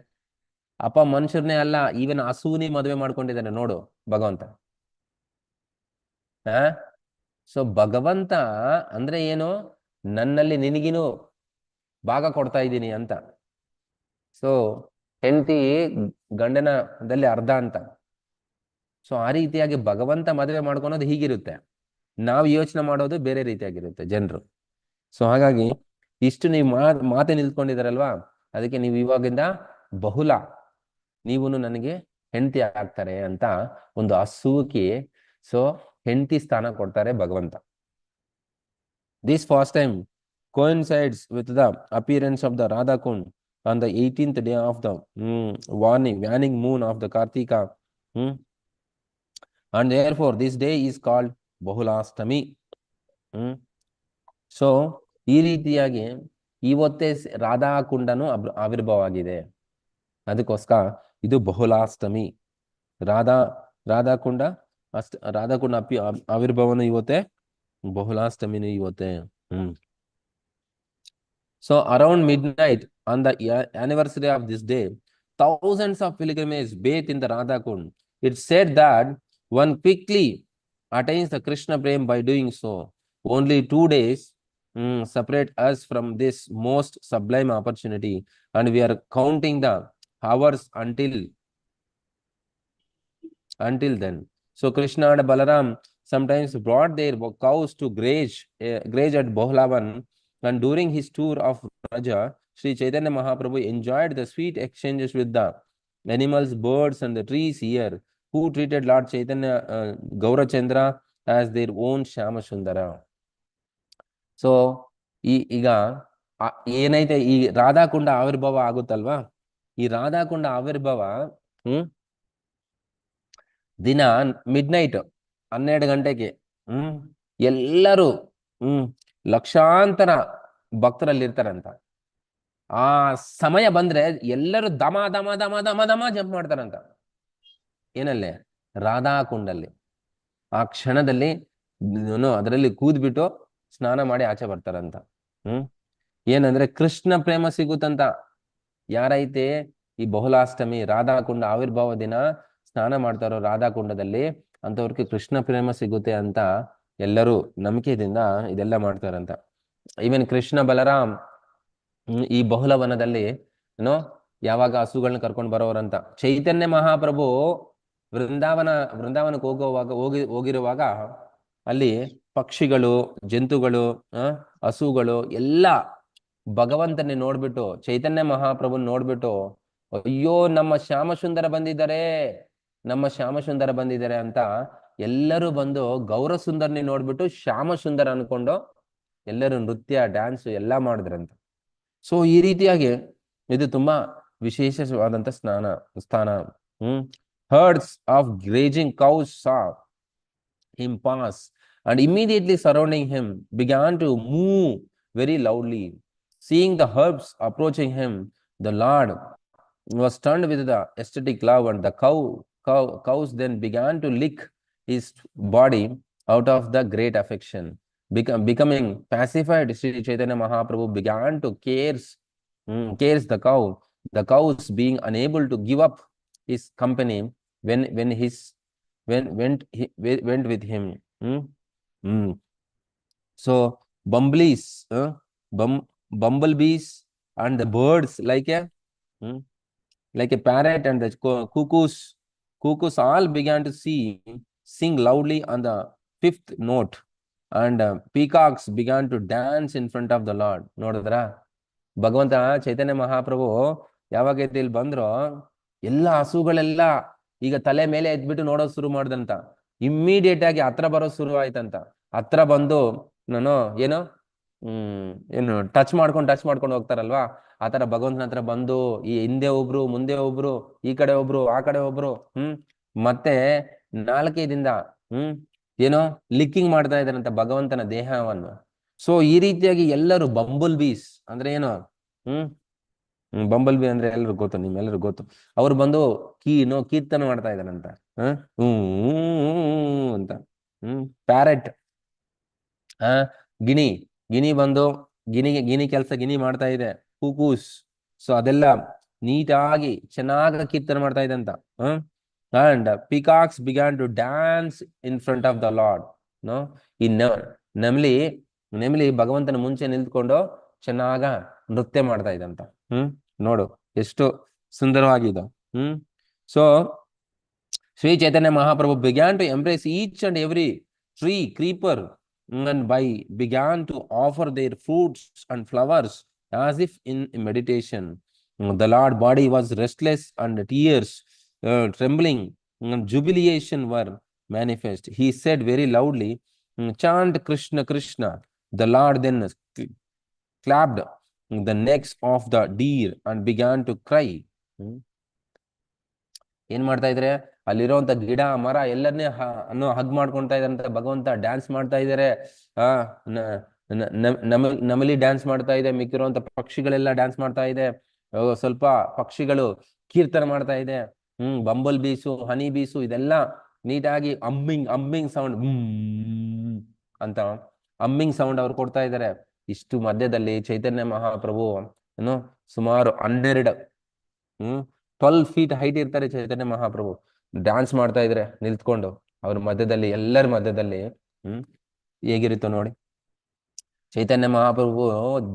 ಅಪ್ಪ ಮನುಷ್ಯರ್ನೇ ಅಲ್ಲ, ಈವನ್ ಹಸುನಿ ಮದುವೆ ಮಾಡ್ಕೊಂಡಿದ್ದಾರೆ ನೋಡು ಭಗವಂತ. ಸೊ ಭಗವಂತ ಅಂದ್ರೆ ಏನು? ನನ್ನಲ್ಲಿ ನಿನಗಿನೂ ಭಾಗ ಕೊಡ್ತಾ ಇದ್ದೀನಿ ಅಂತ. ಸೊ ಹೆಂಡತಿ ಗಂಡನದಲ್ಲಿ ಅರ್ಧ ಅಂತ. ಸೊ ಆ ರೀತಿಯಾಗಿ ಭಗವಂತ ಮದುವೆ ಮಾಡ್ಕೊಳೋದು ಹೀಗಿರುತ್ತೆ. ನಾವು ಯೋಚನೆ ಮಾಡೋದು ಬೇರೆ ರೀತಿಯಾಗಿರುತ್ತೆ ಜನರು. ಸೊ ಹಾಗಾಗಿ ಇಷ್ಟು ನೀವು ಮಾತೆ ನಿಲ್ತ್ಕೊಂಡಿದಾರಲ್ವಾ, ಅದಕ್ಕೆ ನೀವು ಇವಾಗಿಂದ ಬಹುಲ ನೀವು ನನಗೆ ಹೆಂಡತಿ ಆಗ್ತಾರೆ ಅಂತ ಒಂದು ಹಸುವಿಗೆ ಸೊ ಹೆಂಡತಿ ಸ್ಥಾನ ಕೊಡ್ತಾರೆ ಭಗವಂತ. This first time coincides with the appearance of the Radha Kund on the 18th day of the waning moon of the Kartika, and therefore this day is called Bahulastami. So ಈ ರೀತಿಯಾಗಿ ಇವತ್ತೇ ರಾಧಾ ಕುಂಡನು ಆವಿರ್ಭಾವ ಆಗಿದೆ. ಅದಕ್ಕೋಸ್ಕರ ಇದು ಬಹುಲಾಷ್ಟಮಿ. ರಾಧಾಕುಂಡ ಆವಿರ್ಭಾವನು ಇವತ್ತೇ, ಬಹುಲಾಷ್ಟಮಿನು ಇವತ್ತೇ. So around midnight on the anniversary of this day, thousands of pilgrims bathe in the Radha Kund. It's said that one quickly attains the Krishna Prem by doing so. Only 2 days separate us from this most sublime opportunity, and we are counting the hours until then. So Krishna and Balaram sometimes brought their cows to graze at Bohlavan, and during his tour of Vraja, Sri Chaitanya Mahaprabhu enjoyed the sweet exchanges with the animals, birds and the trees here, who treated Lord Chaitanya Gaurachandra as their own Shama Sundara. So ಈಗ ಏನೈತೆ, ಈ ರಾಧಾಕುಂಡ ಆವಿರ್ಭಾವ ಆಗುತ್ತಲ್ವಾ, ಈ ರಾಧಾಕುಂಡ ಆವಿರ್ಭಾವ ದಿನ midnight 12 ಗಂಟೆಗೆ ಎಲ್ಲರೂ ಲಕ್ಷಾಂತರ ಭಕ್ತರಲ್ಲಿ ಇರ್ತಾರಂತ. ಆ ಸಮಯ ಬಂದ್ರೆ ಎಲ್ಲರೂ ದಮ ದಮ ದಮ ದಮ ದಮ ಜಂಪ್ ಮಾಡ್ತಾರಂತ. ಏನಲ್ಲೇ? ರಾಧಾಕುಂಡಲ್ಲಿ. ಆ ಕ್ಷಣದಲ್ಲಿ ಅದರಲ್ಲಿ ಕೂದ್ಬಿಟ್ಟು ಸ್ನಾನ ಮಾಡಿ ಆಚೆ ಬರ್ತಾರಂತ. ಏನಂದ್ರೆ ಕೃಷ್ಣ ಪ್ರೇಮ ಸಿಗುತ್ತಂತ. ಯಾರೈತೆ ಈ ಬಹುಲಾಷ್ಟಮಿ ರಾಧಾಕುಂಡ ಆವಿರ್ಭಾವ ದಿನ ಸ್ನಾನ ಮಾಡ್ತಾರೋ ರಾಧಾಕುಂಡದಲ್ಲಿ, ಅಂತವ್ರಿಗೆ ಕೃಷ್ಣ ಪ್ರೇಮ ಸಿಗುತ್ತೆ ಅಂತ ಎಲ್ಲರೂ ನಂಬಿಕೆಯಿಂದ ಇದೆಲ್ಲ ಮಾಡ್ತಾರಂತ. ಈವನ್ ಕೃಷ್ಣ ಬಲರಾಮ್ ಈ ಬಹುಲವನದಲ್ಲಿ ಯಾವಾಗ ಹಸುಗಳನ್ನ ಕರ್ಕೊಂಡು ಬರೋರಂತ. ಚೈತನ್ಯ ಮಹಾಪ್ರಭು ವೃಂದಾವನಕ್ಕೆ ಹೋಗಿರುವಾಗ ಅಲ್ಲಿ ಪಕ್ಷಿಗಳು, ಜಂತುಗಳು, ಹಸುಗಳು ಎಲ್ಲ ಭಗವಂತನೇ ನೋಡ್ಬಿಟ್ಟು, ಚೈತನ್ಯ ಮಹಾಪ್ರಭುನ್ ನೋಡ್ಬಿಟ್ಟು, ಅಯ್ಯೋ ನಮ್ಮ ಶ್ಯಾಮಸುಂದರ ಬಂದಿದ್ದಾರೆ ಅಂತ ಎಲ್ಲರೂ ಬಂದು ಗೌರ ಸುಂದರ್ನಿ ನೋಡ್ಬಿಟ್ಟು ಶ್ಯಾಮಸುಂದರ ಅನ್ಕೊಂಡು ಎಲ್ಲರೂ ನೃತ್ಯ, ಡ್ಯಾನ್ಸ್ ಎಲ್ಲ ಮಾಡಿದ್ರಂತ. ಸೊ ಈ ರೀತಿಯಾಗಿ ಇದು ತುಂಬಾ ವಿಶೇಷವಾದಂತ ಸ್ಥಾನ. Herds of grazing cows saw him pass and immediately surrounding him began to move very loudly. Seeing the herbs approaching him, the Lord was stunned with the ecstatic love, and the cows then began to lick his body out of the great affection. Becoming pacified, Sri Chaitanya Mahaprabhu began to cares the cows being unable to give up his company went with him. So bumblebees and the birds like a parrot and the cuckoos all began to sing loudly on the fifth note, and peacocks began to dance in front of the Lord. ನೋಡಿದ್ರ ಭಗವಂತ ಚೈತನ್ಯ ಮಹಾಪ್ರಭು ಯಾವಾಗ ಇಲ್ಲಿ ಬಂದ್ರೋ ಎಲ್ಲ ಹಸುಗಳೆಲ್ಲ ಈಗ ತಲೆ ಮೇಲೆ ಎದ್ಬಿಟ್ಟು ನೋಡೋದು ಶುರು ಮಾಡ್ದಂತ. ಇಮ್ಮಿಡಿಯೇಟ್ ಆಗಿ ಹತ್ರ ಬರೋದು ಶುರು ಆಯ್ತಂತ. ಹತ್ರ ಬಂದು ಏನು ಟಚ್ ಮಾಡ್ಕೊಂಡು ಹೋಗ್ತಾರಲ್ವಾ, ಆತರ ಭಗವಂತನ ಹತ್ರ ಬಂದು ಈ ಹಿಂದೆ ಒಬ್ರು, ಮುಂದೆ ಒಬ್ರು, ಈ ಕಡೆ ಒಬ್ರು, ಆ ಕಡೆ ಒಬ್ರು, ಮತ್ತೆ ನಾಲ್ಕೈದಿಂದ ಲಿಕ್ಕಿಂಗ್ ಮಾಡ್ತಾ ಇದಾರಂತ ಭಗವಂತನ ದೇಹವನ್ನು. ಸೊ ಈ ರೀತಿಯಾಗಿ ಎಲ್ಲರೂ ಬಂಬಲ್ ಬೀಸ್ ಅಂದ್ರೆ ಏನು, ಬಂಬಲ್ ಬಿ ಅಂದ್ರೆ ಎಲ್ಲರಿಗೂ ಗೊತ್ತು, ನಿಮ್ಮೆಲ್ಲರಿಗೂ ಗೊತ್ತು. ಅವ್ರು ಬಂದು ಕೀರ್ತನ ಮಾಡ್ತಾ ಇದಾರಂತ, ಅಂತ. ಪ್ಯಾರೆಟ್, ಗಿಣಿ ಬಂದು ಗಿನಿ ಕೆಲಸ ಗಿನಿ ಮಾಡ್ತಾ ಇದೆ. ಕೂಕೂಸ್, ಸೊ ಅದೆಲ್ಲ ನೀಟಾಗಿ ಚೆನ್ನಾಗಿ ಕೀರ್ತನೆ ಮಾಡ್ತಾ ಇದೆ ಅಂತ. And peacocks began to dance in front of the lord. ಈ ನೆಮ್ಲಿ ಭಗವಂತನ ಮುಂಚೆ ನಿಂತ್ಕೊಂಡು ಚೆನ್ನಾಗ ನೃತ್ಯ ಮಾಡ್ತಾ ಇದಂತ. ನೋಡು ಎಷ್ಟು ಸುಂದರವಾಗಿದೆ. So Sri Chaitanya Mahaprabhu began to embrace each and every tree, creeper, and began to offer their fruits and flowers as if in meditation. The Lord body was restless, and tears, trembling, and jubilation were manifest. He said very loudly, "Chant Krishna, Krishna." The Lord then clapped the necks of the deer and began to cry. ಏನ್ ಮಾಡ್ತಾ ಇದ್ರೆ, ಅಲ್ಲಿರೋಂತ ಗಿಡ ಮರ ಎಲ್ಲರನ್ನೇ hug ಮಾಡ್ಕೊಂತಾ ಇದಾರಂತ ಭಗವಂತ. Dance ಮಾಡ್ತಾ ಇದಾರೆ. ನಮಲಿ dance ಮಾಡ್ತಾ ಇದೆ, ಮಿಕ್ಕಿರುವಂತ ಪಕ್ಷಿಗಳೆಲ್ಲ ಡ್ಯಾನ್ಸ್ ಮಾಡ್ತಾ ಇದೆ. ಸ್ವಲ್ಪ ಪಕ್ಷಿಗಳು ಕೀರ್ತನೆ ಮಾಡ್ತಾ ಇದೆ. ಬಂಬಲ್ ಬೀಸು, ಹನಿ ಬೀಸು ಇದೆಲ್ಲ ನೀಟಾಗಿ ಅಂಬಿಂಗ್ ಸೌಂಡ್ ಅಂತ ಅಂಬಿಂಗ್ ಸೌಂಡ್ ಅವ್ರು ಕೊಡ್ತಾ ಇದಾರೆ. ಇಷ್ಟು ಮಧ್ಯದಲ್ಲಿ ಚೈತನ್ಯ ಮಹಾಪ್ರಭು ಸುಮಾರು 12 ಫೀಟ್ ಹೈಟ್ ಇರ್ತಾರೆ ಚೈತನ್ಯ ಮಹಾಪ್ರಭು. ಡ್ಯಾನ್ಸ್ ಮಾಡ್ತಾ ಇದ್ರೆ ನಿಲ್ತ್ಕೊಂಡು ಅವ್ರ ಮಧ್ಯದಲ್ಲಿ, ಎಲ್ಲರ ಮಧ್ಯದಲ್ಲಿ. ಹೇಗಿರುತ್ತೋ ನೋಡಿ ಚೈತನ್ಯ ಮಹಾಪ್ರಭು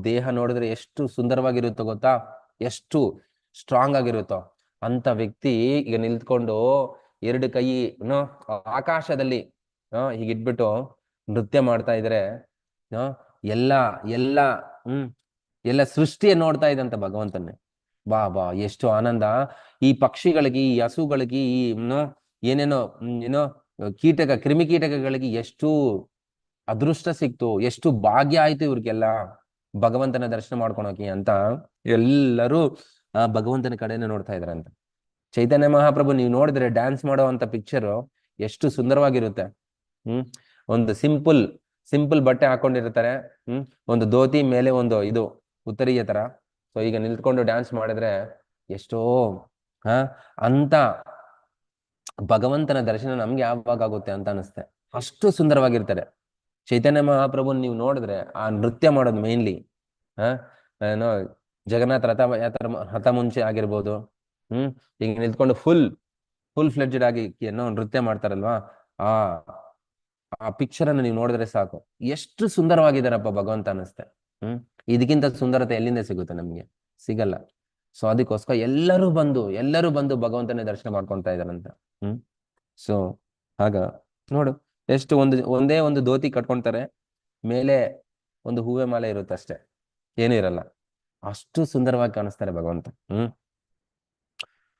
ದೇಹ ನೋಡಿದ್ರೆ ಎಷ್ಟು ಸುಂದರವಾಗಿರುತ್ತೋ ಗೊತ್ತಾ, ಎಷ್ಟು ಸ್ಟ್ರಾಂಗ್ ಆಗಿರುತ್ತೋ ಅಂತ ವ್ಯಕ್ತಿ ಈಗ ನಿಲ್ತ್ಕೊಂಡು 2 ಕೈ ಆಕಾಶದಲ್ಲಿ ಹೀಗಿಟ್ಬಿಟ್ಟು ನೃತ್ಯ ಮಾಡ್ತಾ ಇದ್ರೆ ಎಲ್ಲ ಸೃಷ್ಟಿಯ ನೋಡ್ತಾ ಇದಂತ ಭಗವಂತನ್ನೇ. ಬಾ ಎಷ್ಟು ಆನಂದ. ಈ ಪಕ್ಷಿಗಳಿಗೆ, ಈ ಹಸುಗಳಿಗೆ, ಈ ಏನೇನೋ ಕ್ರಿಮಿಕೀಟಕಗಳಿಗೆ ಎಷ್ಟು ಅದೃಷ್ಟ ಸಿಕ್ತು, ಎಷ್ಟು ಭಾಗ್ಯ ಆಯ್ತು ಇವ್ರಿಗೆಲ್ಲ ಭಗವಂತನ ದರ್ಶನ ಮಾಡ್ಕೊಳಕ್ಕೆ ಅಂತ ಎಲ್ಲರೂ ಭಗವಂತನ ಕಡೆನೆ ನೋಡ್ತಾ ಇದ್ರಂತ. ಚೈತನ್ಯ ಮಹಾಪ್ರಭು ನೀವು ನೋಡಿದ್ರೆ ಡ್ಯಾನ್ಸ್ ಮಾಡೋ ಅಂತ ಪಿಕ್ಚರ್ ಎಷ್ಟು ಸುಂದರವಾಗಿರುತ್ತೆ. ಒಂದು ಸಿಂಪಲ್ ಬಟ್ಟೆ ಹಾಕೊಂಡಿರ್ತಾರೆ, ಒಂದು ಧೋತಿ ಮೇಲೆ ಒಂದು ಇದು ಉತ್ತರೀಯ ತರ. ಸೊ ಈಗ ನಿಲ್ತ್ಕೊಂಡು ಡ್ಯಾನ್ಸ್ ಮಾಡಿದ್ರೆ ಎಷ್ಟೋ ಅಂತ ಭಗವಂತನ ದರ್ಶನ ನಮ್ಗೆ ಯಾವಾಗ ಆಗುತ್ತೆ ಅಂತ ಅನಿಸ್ತೆ. ಅಷ್ಟು ಸುಂದರವಾಗಿರ್ತಾರೆ ಚೈತನ್ಯ ಮಹಾಪ್ರಭು. ನೀವು ನೋಡಿದ್ರೆ ಆ ನೃತ್ಯ ಮಾಡೋದು ಮೇನ್ಲಿ ಏನೋ ಜಗನ್ನಾಥ ರಥ ಮುಂಚೆ ಆಗಿರ್ಬೋದು. ಈಗ ನಿಲ್ತ್ಕೊಂಡು ಫುಲ್ ಫ್ಲೆಡ್ಜೆಡ್ ಆಗಿ ಏನೋ ನೃತ್ಯ ಮಾಡ್ತಾರಲ್ವಾ, ಆ ಪಿಕ್ಚರ್ ಅನ್ನು ನೀವು ನೋಡಿದ್ರೆ ಸಾಕು, ಎಷ್ಟು ಸುಂದರವಾಗಿದ್ದಾರಪ್ಪ ಭಗವಂತ ಅನಿಸ್ತೆ. ಇದಕ್ಕಿಂತ ಸುಂದರತೆ ಎಲ್ಲಿಂದ ಸಿಗುತ್ತೆ? ನಮ್ಗೆ ಸಿಗಲ್ಲ. ಸೊ ಅದಕ್ಕೋಸ್ಕರ ಎಲ್ಲರೂ ಬಂದು ಭಗವಂತನೇ ದರ್ಶನ ಮಾಡ್ಕೊಂತಾ ಇದಾರಂತ. ಸೊ ಆಗ ನೋಡು ಎಷ್ಟು ಒಂದೇ ಒಂದು ಧೋತಿ ಕಟ್ಕೊಂತಾರೆ, ಮೇಲೆ ಒಂದು ಹೂವೆ ಮಾಲೆ ಇರುತ್ತೆ ಅಷ್ಟೇ, ಏನೂ ಇರಲ್ಲ. ಅಷ್ಟು ಸುಂದರವಾಗಿ ಕಾಣಿಸ್ತಾರೆ ಭಗವಂತ.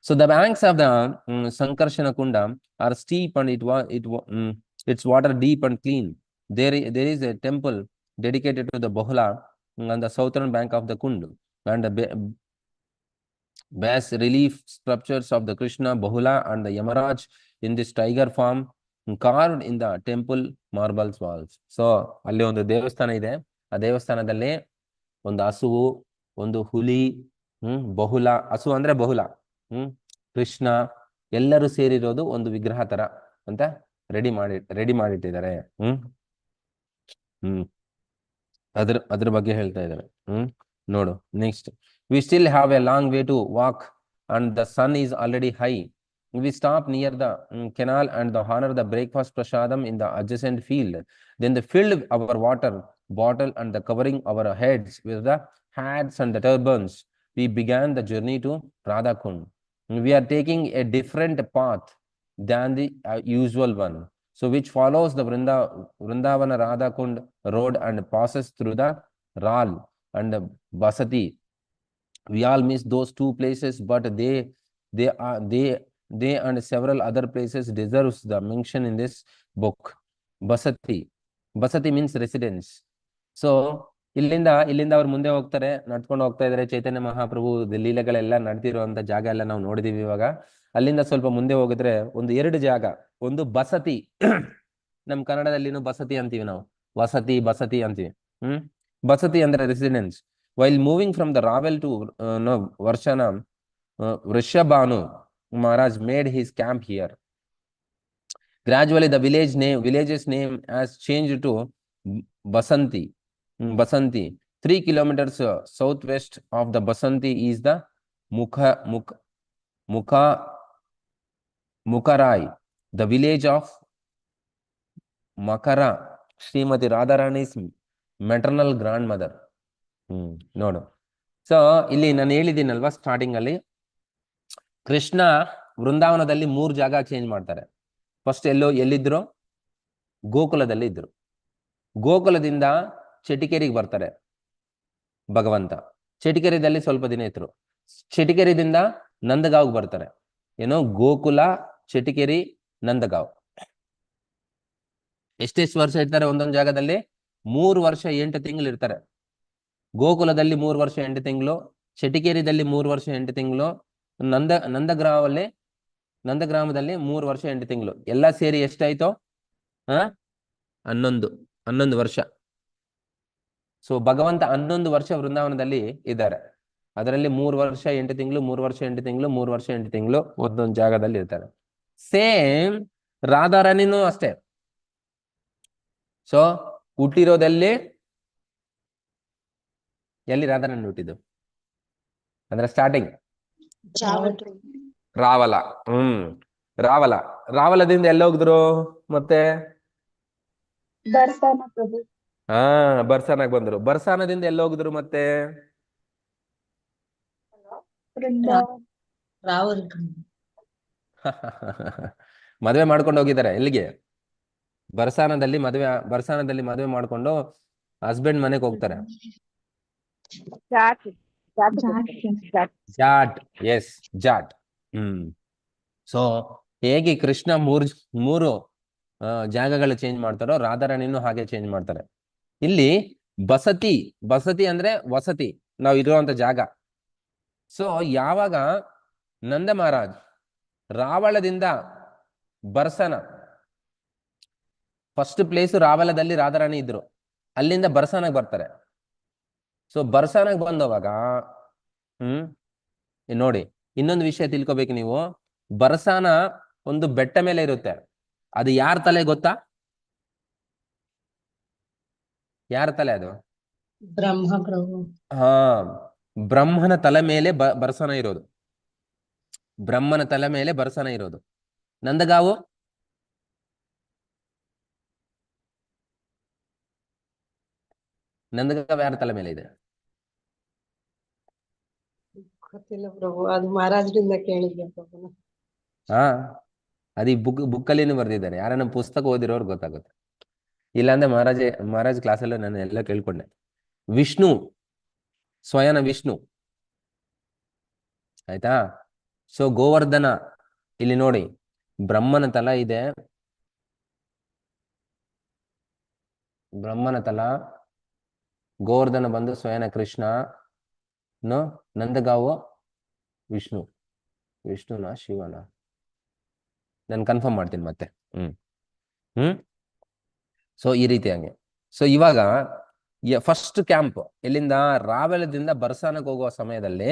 So the banks of the Sankarsana Kunda are steep and its water deep and clean. There is a temple dedicated to the Bahula on the southern bank of the Kund, and the bas relief sculptures of the Krishna, Bahula and the Yamaraj in this tiger form carved in the temple marble walls. So ಅಲ್ಲಿ ಒಂದು ದೇವಸ್ಥಾನ ಇದೆ, ಆ ದೇವಸ್ಥಾನದಲ್ಲಿ ಒಂದು ಹಸುವು, ಒಂದು ಹುಲಿ, ಬಹುಲ, ಹಸು ಅಂದ್ರೆ ಬಹುಲ, ಕೃಷ್ಣ ಎಲ್ಲರೂ ಸೇರಿರೋದು ಒಂದು ವಿಗ್ರಹ ತರ ಅಂತ ರೆಡಿ ಮಾಡಿಟ್ಟಿದ್ದಾರೆ. ಅದ್ರ ಬಗ್ಗೆ ಹೇಳ್ತಾ ಇದ್ದಾರೆ. ನೋಡು next, we still have a long way to walk and the sun is already high. We stop near the canal and the honor the breakfast prasadam in the adjacent field. Then they filled our water bottle and the covering our heads with the hats and the turbans. We began the journey to Radha Kund. We are taking a different path than the usual one, so which follows the Vrindavana Radha Kund road and passes through the Ral and Basati. We all miss those two places, but they and several other places deserves the mention in this book. Basati means residence. So ಇಲ್ಲಿಂದ ಅವ್ರು ಮುಂದೆ ಹೋಗ್ತಾರೆ, ನಡ್ಕೊಂಡು ಹೋಗ್ತಾ ಇದಾರೆ. ಚೈತನ್ಯ ಮಹಾಪ್ರಭು ಲೀಲೆಗಳೆಲ್ಲ ನಡೆದಿರುವಂತ ಜಾಗ ಎಲ್ಲ ನಾವು ನೋಡಿದೀವಿ. ಇವಾಗ ಅಲ್ಲಿಂದ ಸ್ವಲ್ಪ ಮುಂದೆ ಹೋಗಿದ್ರೆ ಒಂದು 2 ಜಾಗ, ಒಂದು ಬಸತಿ, ನಮ್ ಕನ್ನಡದಲ್ಲಿನೂ ಬಸತಿ ಅಂತೀವಿ ನಾವು, ಬಸತಿ ಅಂತೀವಿ. ಬಸತಿ ಅಂದ್ರೆ residence. While moving from the Ravel to Varshana, Vrishabhanu Maharaj made his camp here. Gradually, the village's name has changed to Basanti. 3 kilometers southwest of the Basanti is the Mukarai, the village of Makara, Srimati Radharani's maternal grandmother. ನೋಡು. So ಇಲ್ಲಿ ನಾನು ಹೇಳಿದ್ದೀನಲ್ವಾ starting ಅಲ್ಲಿ, ಕೃಷ್ಣ ವೃಂದಾವನದಲ್ಲಿ 3 ಜಾಗ change ಮಾಡ್ತಾರೆ. First ಎಲ್ಲಿದ್ರು? ಗೋಕುಲದಲ್ಲಿ ಇದ್ರು. ಗೋಕುಲದಿಂದ ಚೆಟಿಕೆರಿಗೆ ಬರ್ತಾರೆ ಭಗವಂತ. ಚೆಟಿಕೆರಿದಲ್ಲಿ ಸ್ವಲ್ಪ ದಿನ ಇದ್ರು. ಚೆಟಿಕೆರಿದಿಂದ ನಂದಗಾವ್ಗೆ ಬರ್ತಾರೆ. ಏನೋ ಗೋಕುಲ, ಚೆಟಿಕೆರಿ, ನಂದಗಾವ್. ಎಷ್ಟೆಷ್ಟು ವರ್ಷ ಇರ್ತಾರೆ ಒಂದೊಂದು ಜಾಗದಲ್ಲಿ? 3 ವರ್ಷ 8 ತಿಂಗಳು ಇರ್ತಾರೆ. ಗೋಕುಲದಲ್ಲಿ 3 ವರ್ಷ 8 ತಿಂಗಳು, ಚೆಟಿಕೇರಿದಲ್ಲಿ 3 ವರ್ಷ 8 ತಿಂಗಳು, ನಂದಗ್ರಾಮದಲ್ಲಿ 3 ವರ್ಷ 8 ತಿಂಗಳು. ಎಲ್ಲ ಸೇರಿ ಎಷ್ಟಾಯ್ತು? 11 ವರ್ಷ. ಸೊ ಭಗವಂತ 11 ವರ್ಷ ವೃಂದಾವನದಲ್ಲಿ ಇದ್ದಾರೆ. ಅದರಲ್ಲಿ 3 ವರ್ಷ 8 ತಿಂಗಳು, 3 ವರ್ಷ 8 ತಿಂಗಳು, 3 ವರ್ಷ 8 ತಿಂಗಳು ಒಂದೊಂದು ಜಾಗದಲ್ಲಿ ಇರ್ತಾರೆ. ಸೇಮ್ ರಾಧಾರಾಣಿನೂ ಅಷ್ಟೇ. ಸೊ ಹುಟ್ಟಿರೋದಲ್ಲಿ ಎಲ್ಲಿ ರಾಧಾರಾಣಿ ಹುಟ್ಟಿದ್ದು? ಅಂದ್ರೆ ಸ್ಟಾರ್ಟಿಂಗ್ ರಾವಲ. ರಾವಲದಿಂದ ಎಲ್ಲ ಹೋಗಿದ್ರು ಮತ್ತೆ? ದರ್ಶನ ಪ್ರಭು. ಬರ್ಸಾನಾಗ್ ಬಂದ್ರು. ಬರ್ಸಾನದಿಂದ ಎಲ್ಲ ಹೋಗಿದ್ರು ಮತ್ತೆ? ರಾಹುಲ್ ಮದುವೆ ಮಾಡ್ಕೊಂಡು ಹೋಗಿದ್ದಾರೆ. ಎಲ್ಲಿಗೆ? ಬರ್ಸಾನದಲ್ಲಿ ಮದುವೆ ಮಾಡ್ಕೊಂಡು ಹಸ್ಬೆಂಡ್ ಮನೆಗೆ ಹೋಗ್ತಾರೆ. ಜಾಟ್. ಎಸ್, ಜಾಟ್. ಸೊ ಹೇಗೆ ಕೃಷ್ಣ ಮೂರು ಜಾಗಗಳು ಚೇಂಜ್ ಮಾಡ್ತಾರೋ, ರಾಧಾರಾಣಿನೂ ಹಾಗೆ ಚೇಂಜ್ ಮಾಡ್ತಾರೆ. ಇಲ್ಲಿ ಬಸತಿ ಅಂದ್ರೆ ವಸತಿ, ನಾವು ಇರುವಂತ ಜಾಗ. ಸೊ ಯಾವಾಗ ನಂದ ಮಹಾರಾಜ್ ರಾವಳದಿಂದ ಬರ್ಸನ, ಫಸ್ಟ್ ಪ್ಲೇಸ್ ರಾವಲದಲ್ಲಿ ರಾಧಾರಾಣಿ ಇದ್ರು, ಅಲ್ಲಿಂದ ಬರ್ಸಾನಾಗ್ ಬರ್ತಾರೆ. ಸೊ ಬರ್ಸಾನಾಗ್ ಬಂದವಾಗ ನೋಡಿ, ಇನ್ನೊಂದು ವಿಷಯ ತಿಳ್ಕೊಬೇಕು ನೀವು. ಬರ್ಸಾನ ಒಂದು ಬೆಟ್ಟ ಮೇಲೆ ಇರುತ್ತೆ. ಅದು ಯಾರ ತಲೆ ಗೊತ್ತಾ? ಯಾರ ತಲೆ ಅದು? ಬ್ರಹ್ಮ ಪ್ರಭು. ಬ್ರಹ್ಮನ ತಲೆ ಮೇಲೆ ಬರ್ಸನ ಇರೋದು. ಬ್ರಹ್ಮನ ತಲೆ ಮೇಲೆ ಬರ್ಸನ ಇರೋದು. ನಂದಗಾವು ಯಾರ ತಲೆ ಮೇಲೆ ಇದೆ? ಗೊತ್ತಿಲ್ಲ ಪ್ರಭು, ಅದು ಮಹಾರಾಜರಿಂದ ಕೇಳಿದ್ದೆ ಪ್ರಭು. ಅದು ಈ ಬುಕ್ಕಲ್ಲಿನೂ ಬರ್ದಿದ್ದಾರೆ, ಯಾರನ್ನ ಪುಸ್ತಕ ಓದಿರೋರು ಗೊತ್ತಾಗುತ್ತೆ. ಇಲ್ಲಾಂದ್ರೆ ಮಹಾರಾಜ್ ಕ್ಲಾಸಲ್ಲೂ ನಾನು ಎಲ್ಲ ಕೇಳ್ಕೊಂಡೆ. ವಿಷ್ಣು, ಸ್ವಯಂ ವಿಷ್ಣು, ಆಯ್ತಾ. ಸೊ ಗೋವರ್ಧನ, ಇಲ್ಲಿ ನೋಡಿ ಬ್ರಹ್ಮನ ತಲ ಇದೆ, ಬ್ರಹ್ಮನ ತಲ, ಗೋವರ್ಧನ ಬಂದು ಸ್ವಯಂ ಕೃಷ್ಣ, ನಂದಗಾವು ವಿಷ್ಣು, ವಿಷ್ಣುನಾ ಶಿವನ, ನಾನು ಕನ್ಫರ್ಮ್ ಮಾಡ್ತೀನಿ ಮತ್ತೆ. ಸೊ ಈ ರೀತಿಯಾಗಿ. ಸೊ ಇವಾಗ ಫಸ್ಟ್ ಕ್ಯಾಂಪ್ ಎಲ್ಲಿಂದ, ರಾವಳದಿಂದ ಬರ್ಸಾನಕ್ಕೆ ಹೋಗುವ ಸಮಯದಲ್ಲಿ,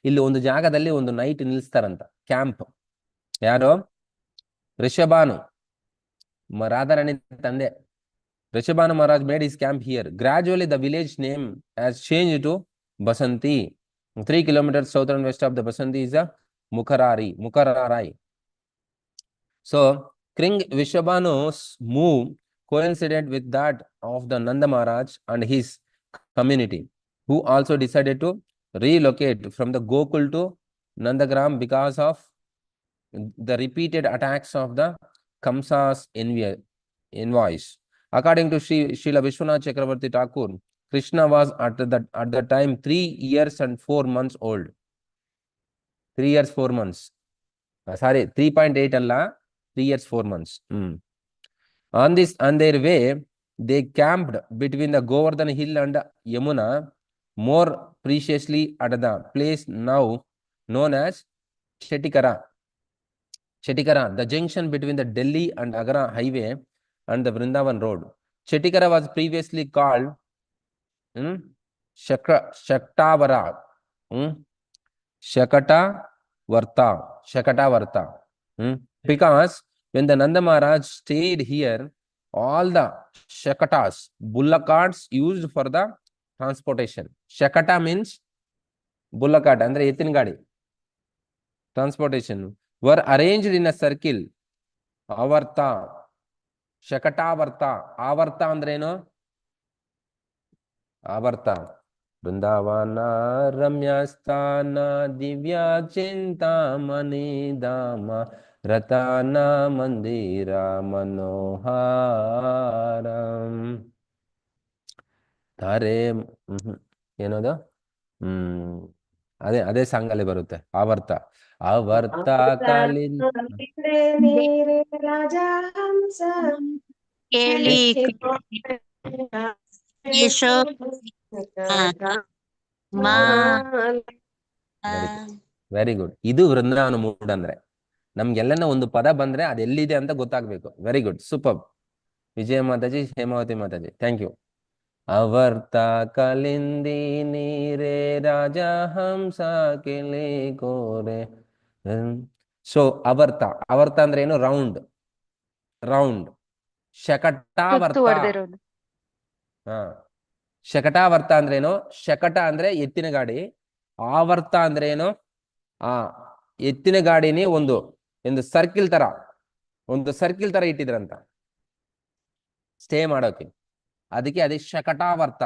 ಇಲ್ಲಿ ಒಂದು ಜಾಗದಲ್ಲಿ ಒಂದು ನೈಟ್ ನಿಲ್ಲಿಸ್ತಾರಂತ ಕ್ಯಾಂಪ್. ಯಾರು? ಋಷಭಾನು, ರಾಧಾರಾಣಿ ತಂದೆ Vrishabhanu Maharaj made his camp here. Gradually the village name has change to Basanti. 3 kilometers south and west of the Basanti is a Mukararai. So King Vishabhanu's move coincided with that of the Nanda Maharaj and his community, who also decided to relocate from the Gokul to Nandagram because of the repeated attacks of the Kamsa's envoys. According to Srila Vishwanath Chakravarti Thakur, Krishna was at the time 3 years and 4 months old. 3 years 4 months. Sorry, 3.8 alla, 3 years 4 months. On their way, they camped between the Govardhan hill and Yamuna, more preciously at the place now known as Chetikara, the junction between the Delhi and Agra highway and the Vrindavan road. Chetikara was previously called Shaktavara, Shakatavarta, because when the Nanda Maharaj stayed here, all the Shakatas, bullock carts used for the transportation. Shakata means bullock cart, andre ettin gadi, transportation, were arranged in a circle. Avarta, Shakatavarta, Avarta andre eno? Avarta. Vrindavana Ramyasthana Divya Chintamani Dama Ratana Mandira Manoharam. ತಾರೆ ಏನದು? ಅದೇ ಸಾಂಗಲ್ಲಿ ಬರುತ್ತೆ. ಆವರ್ತ ಕಾಲಿನ very good. ಇದು ವೃಂದಾವನ mood ಅಂದ್ರೆ. ನಮ್ಗೆಲ್ಲನ ಒಂದು ಪದ ಬಂದ್ರೆ ಅದು ಎಲ್ಲಿದೆ ಅಂತ ಗೊತ್ತಾಗ್ಬೇಕು. Very good, super. Vijaya Mataji, Hemavati Mataji, thank you. ಅവർತ ಕಲಿಂದಿ ನೀರೇ ರಾಜ ಹಂಸ ಕೆಲೆ ಕೋರೆ. ಸೊ ಅवर्ತ ಅಂದ್ರೆ ಏನು? ರೌಂಡ್. ಶಕಟಾವರ್ತ, ಶಕಟಾವರ್ತ ಅಂದ್ರೆ ಏನು? ಶಕಟ ಅಂದ್ರೆ ಎತ್ತಿನ ಗಾಡಿ, ಆವರ್ತ ಅಂದ್ರೆ ಏನು? ಎತ್ತಿನ ಗಾಡಿನಿ ಒಂದು ಸರ್ಕಿಲ್ ತರ ಇಟ್ಟಿದ್ರಂತ ಸ್ಟೇ ಮಾಡೋಕೆ, ಅದಕ್ಕೆ ಅದೇ ಶಕಟಾವರ್ತ.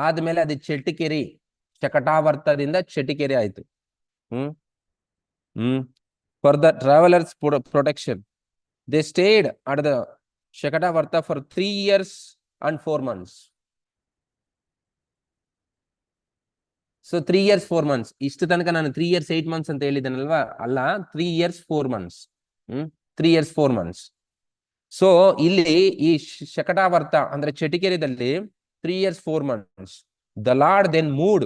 ಆದ್ಮೇಲೆ ಅದು ಚೆಟ್ಟಿಕೆರಿ, ಶಕಟಾವರ್ತದಿಂದ ಚೆಟ್ಟಿಕೆರಿ ಆಯ್ತು. For the travellers protection they stayed at the Shakatavarta for 3 years and 4 months. So 3 years 4 months. ಇಷ್ಟು ತನಕ ನಾನು 3 years 8 months ಅಂತ ಹೇಳಿದ್ದೇನಲ್ವಾ? ಅಲ್ಲ, 3 years 4 months. 3 years 4 months. So ಇಲ್ಲಿ ಈ ಶಕಟಾವರ್ತ ಅಂದ್ರೆ ಚೆಟಿಕೆರೆದಲ್ಲಿ 3 years 4 months. The Lord then moved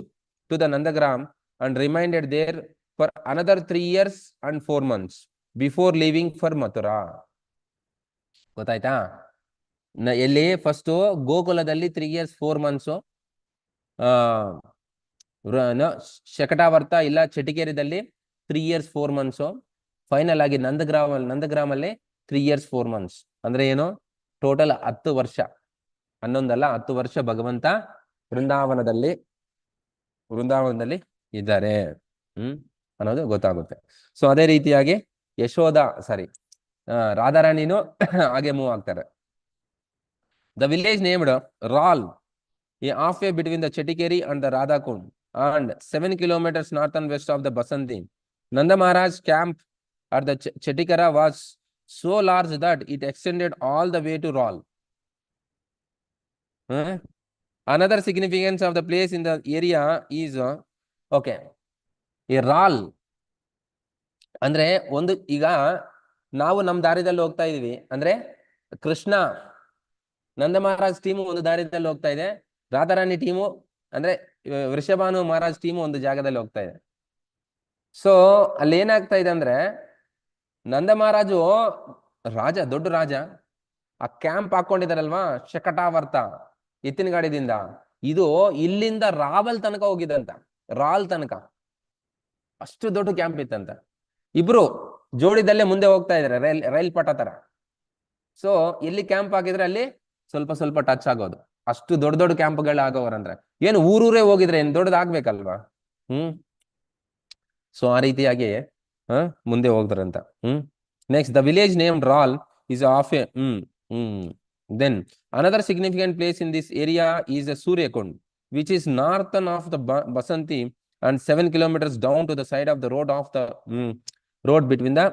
to the Nandagram and remained there for another 3 years and 4 months before leaving for Mathura. ಗೊತ್ತಾಯ್ತಾ? ಎಲ್ಲಿ ಫಸ್ಟ್ ಗೋಕುಲದಲ್ಲಿ 3 years 4 months, ಶಕಟಾವರ್ತ ಇಲ್ಲ ಚೆಟಿಕೇರಿದಲ್ಲಿ 3 years 4 months, final ಆಗಿ ನಂದಗ್ರಾಮಲ್ಲಿ 3 years 4 months. ಅಂದ್ರೆ ಏನು? Total 10 ವರ್ಷ, 11 10 ವರ್ಷ ಭಗವಂತ ವೃಂದಾವನದಲ್ಲಿ ಇದ್ದಾರೆ ಅನ್ನೋದು ಗೊತ್ತಾಗುತ್ತೆ. ಸೊ ಅದೇ ರೀತಿಯಾಗಿ ರಾಧಾರಾಣಿನೂ ಹಾಗೆ ಮೂವ್ ಆಗ್ತಾರೆ. The village named Ral, halfway between the Chetikeri and the Radhakund, and 7 kilometers north and west of the Basanti. Nanda Maharaj camp at the Chetikara was so large that it extended all the way to Rawl. Another significance of the place in the area is okay, ಈ ರಾಲ್ ಅಂದ್ರೆ ಒಂದು, ಈಗ ನಾವು ನಮ್ಮ ದಾರಿದಲ್ಲಿ ಹೋಗ್ತಾ ಇದೀವಿ ಅಂದ್ರೆ ಕೃಷ್ಣ ನಂದ Maharaj team ಒಂದು ದಾರಿದಲ್ಲಿ ಹೋಗ್ತಾ ಇದೆ, ರಾಧಾರಾಣಿ ಟೀಮು ಅಂದ್ರೆ ವೃಷಭಾನು ಮಹಾರಾಜ್ ಟೀಮು ಒಂದು ಜಾಗದಲ್ಲಿ ಹೋಗ್ತಾ ಇದೆ. ಸೊ ಅಲ್ಲಿ ಏನಾಗ್ತಾ ಇದೆ ಅಂದ್ರೆ ನಂದ ಮಹಾರಾಜು ರಾಜ, ದೊಡ್ಡ ರಾಜ, ಆ ಕ್ಯಾಂಪ್ ಹಾಕೊಂಡಿದಾರಲ್ವಾ ಶಕಟಾವರ್ತ ಎತ್ತಿನ ಗಾಡಿದಿಂದ, ಇದು ಇಲ್ಲಿಂದ ರಾವಲ್ ತನಕ ಹೋಗಿದಂತ, ರಾಲ್ ತನಕ ಅಷ್ಟು ದೊಡ್ಡ ಕ್ಯಾಂಪ್ ಇತ್ತಂತ. ಇಬ್ರು ಜೋಡಿದಲ್ಲೇ ಮುಂದೆ ಹೋಗ್ತಾ ಇದಾರೆ, ರೈಲ್ ಪಟ ತರ. ಸೊ ಎಲ್ಲಿ ಕ್ಯಾಂಪ್ ಹಾಕಿದ್ರೆ ಅಲ್ಲಿ ಸ್ವಲ್ಪ ಸ್ವಲ್ಪ ಟಚ್ ಆಗೋದು, ಅಷ್ಟು ದೊಡ್ಡ ದೊಡ್ಡ ಕ್ಯಾಂಪ್ಗಳು ಆಗೋರಂದ್ರೆ ಏನು ಊರೂರೇ ಹೋಗಿದ್ರೆ ಏನ್ ದೊಡ್ಡದಾಗ್ಬೇಕಲ್ವಾ. ಸೊ ಆ ರೀತಿಯಾಗಿ ಮುಂದೆ ಹೋಗ್ತಾರಂತ. Next, the village name Ral is of a then another significant place in this area is a Suryakund, which is northern of the Basanti and 7 kilometers down to the side of the road of the road between the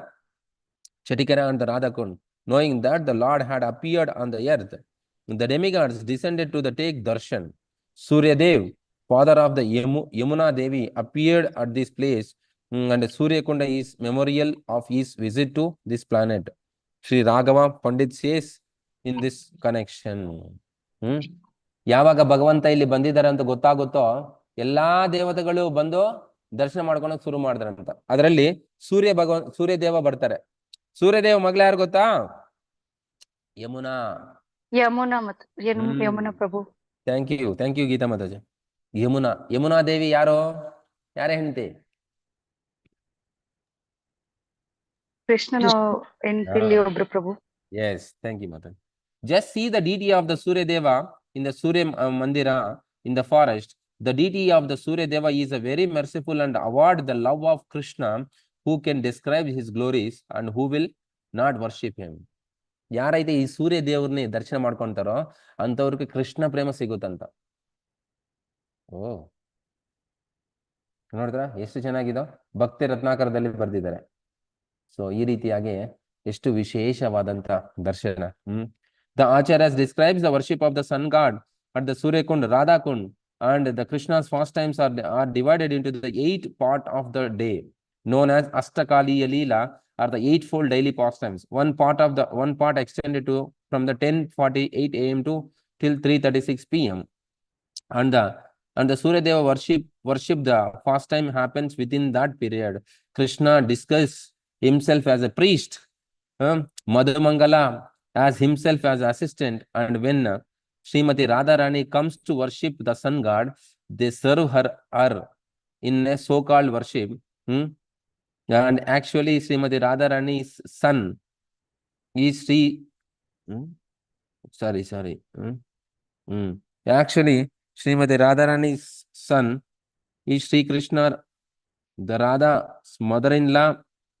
Chetikara and the Radhakund. Knowing that the Lord had appeared on the earth, the demigods descended to the take Darshan. Suryadev, father of the Yamuna Devi, appeared at this place, and Suryakunda is memorial of his visit to this planet. Sri Raghava Pandit says in this connection. ಯಾವಾಗ ಭಗವಂತ ಇಲ್ಲಿ ಬಂದಿದ್ದಾರೆ ಅಂತ ಗೊತ್ತಾಗುತ್ತೋ ಎಲ್ಲಾ ದೇವತೆಗಳು ಬಂದು ದರ್ಶನ ಮಾಡ್ಕೊಳಕ್ ಶುರು ಮಾಡಿದ್ರಂತ. ಅದರಲ್ಲಿ ಸೂರ್ಯದೇವ ಬರ್ತಾರೆ. ಸೂರ್ಯದೇವ ಮಗ್ಳ ಯಾರು ಗೊತ್ತಾ? ಯಮುನಾ. ಯಮುನಾ ಪ್ರಭು. Thank you Geeta Mataji. ಯಮುನಾ ದೇವಿ ಯಾರು? ಯಾರೇ ಹೆಂಡತಿ? ಕೃಷ್ಣನ ಹೆಂಡತಿಲಿ ಒಬ್ರು ಪ್ರಭು. Yes, thank you, Mata. Just see the deity of the Surya Deva in the Surya Mandira in the forest. The deity of the Surya Deva is a very merciful and award the love of Krishna, who can describe his glories and who will not worship him. ಯಾರೈತೆ ಈ ಸೂರ್ಯ ದೇವ್ರನ್ನೇ ದರ್ಶನ ಮಾಡ್ಕೊಂತಾರೋ ಅಂತವ್ರಿಗೆ ಕೃಷ್ಣ ಪ್ರೇಮ ಸಿಗುತ್ತಂತ. ಓ ನೋಡಿದ್ರ ಎಷ್ಟು ಚೆನ್ನಾಗಿದೋ, ಭಕ್ತಿ ರತ್ನಾಕರದಲ್ಲಿ ಬರ್ದಿದ್ದಾರೆ. So ಈ ರೀತಿಯಾಗಿ ಎಷ್ಟು ವಿಶೇಷವಾದಂತ ದರ್ಶನ. The Acharyas describes the worship of the sun god at the Suryakund, Radhakund, and the Krishna's pastimes are divided into the 8 part of the day, known as Astakaliya Leela, or the 8-fold daily pastimes. One part extended to from the 10:48 a.m. to till 3:36 p.m. And the Suryadeva worship the pastime happens within that period. Krishna disguises himself as a priest, Madhumangala as himself as assistant, and when Srimati Radharani comes to worship the sun god, they serve her in a so-called worship. And actually Srimati Radharani's son is actually Srimati Radharani's son is Sri Krishna. The Radha's mother-in-law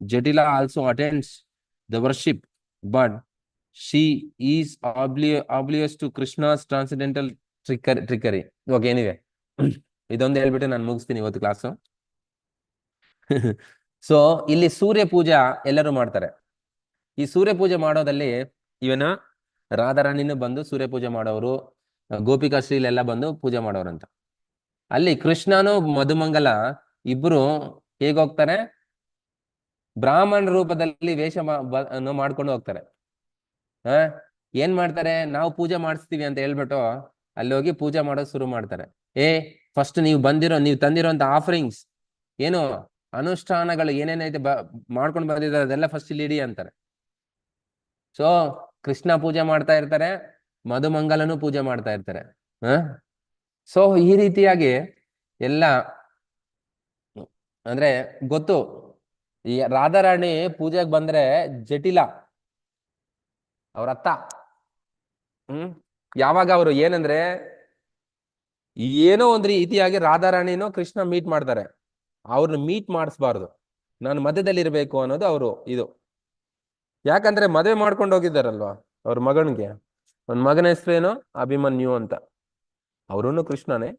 Jatila also attends the worship, but she is oblivious to Krishna's transcendental trickery. Okay, anyway, ಇದೊಂದು ಹೇಳ್ಬಿಟ್ಟು ನಾನು ಮುಗಿಸ್ತೀನಿ ಇವತ್ತು class. So ಇಲ್ಲಿ ಸೂರ್ಯ ಪೂಜಾ ಎಲ್ಲರೂ ಮಾಡ್ತಾರೆ. ಈ ಸೂರ್ಯ ಪೂಜೆ ಮಾಡೋದಲ್ಲಿ ಇವನ ರಾಧಾರಾಣಿನೂ ಬಂದು ಸೂರ್ಯ ಪೂಜೆ ಮಾಡೋರು, ಗೋಪಿಕಾ ಶ್ರೀಲೆಲ್ಲ ಬಂದು ಪೂಜೆ ಮಾಡೋರಂತ. ಅಲ್ಲಿ ಕೃಷ್ಣನು ಮಧುಮಂಗಲ ಇಬ್ರು ಹೇಗೋಗ್ತಾರೆ? ಬ್ರಾಹ್ಮಣ ರೂಪದಲ್ಲಿ ವೇಷ ಮಾಡ್ಕೊಂಡು ಹೋಗ್ತಾರೆ. ಏನ್ ಮಾಡ್ತಾರೆ? ನಾವು ಪೂಜೆ ಮಾಡಿಸ್ತೀವಿ ಅಂತ ಹೇಳ್ಬಿಟ್ಟು ಅಲ್ಲಿ ಹೋಗಿ ಪೂಜೆ ಮಾಡೋದು ಶುರು ಮಾಡ್ತಾರೆ. ಫಸ್ಟ್ ನೀವು ತಂದಿರೋಂತ ಆಫರಿಂಗ್ಸ್ ಏನು ಅನುಷ್ಠಾನಗಳು ಏನೇನೈತೆ ಮಾಡ್ಕೊಂಡು ಬಂದಿದ್ದಾರೆ ಅದೆಲ್ಲ ಫಸ್ಟ್ ಇಲ್ಲಿ ಇಡಿ ಅಂತಾರೆ. ಸೊ ಕೃಷ್ಣ ಪೂಜೆ ಮಾಡ್ತಾ ಇರ್ತಾರೆ, ಮಧುಮಂಗಲನು ಪೂಜೆ ಮಾಡ್ತಾ ಇರ್ತಾರೆ. ಸೊ ಈ ರೀತಿಯಾಗಿ ಎಲ್ಲ ಅಂದ್ರೆ ಗೊತ್ತು. ಈ ರಾಧಾರಾಣಿ ಪೂಜೆಗೆ ಬಂದ್ರೆ ಜಟಿಲ ಅವ್ರ ಅತ್ತ, ಯಾವಾಗ ಅವರು ಏನಂದ್ರೆ ಏನೋ ಒಂದ್ ರೀತಿಯಾಗಿ ರಾಧಾರಾಣಿನೂ ಕೃಷ್ಣ ಮೀಟ್ ಮಾಡ್ತಾರೆ. ಅವ್ರನ್ನ ಮೀಟ್ ಮಾಡಿಸ್ಬಾರ್ದು, ನಾನು ಮಧ್ಯದಲ್ಲಿ ಇರ್ಬೇಕು ಅನ್ನೋದು ಅವರು ಇದು. ಯಾಕಂದ್ರೆ ಮದುವೆ ಮಾಡ್ಕೊಂಡು ಹೋಗಿದ್ದಾರಲ್ವಾ ಅವ್ರ ಮಗನಿಗೆ, ಒಂದ್ ಮಗನ ಹೆಸರೇನು ಅಭಿಮನ್ಯು ಅಂತ, ಅವರೂ ಕೃಷ್ಣನೇ.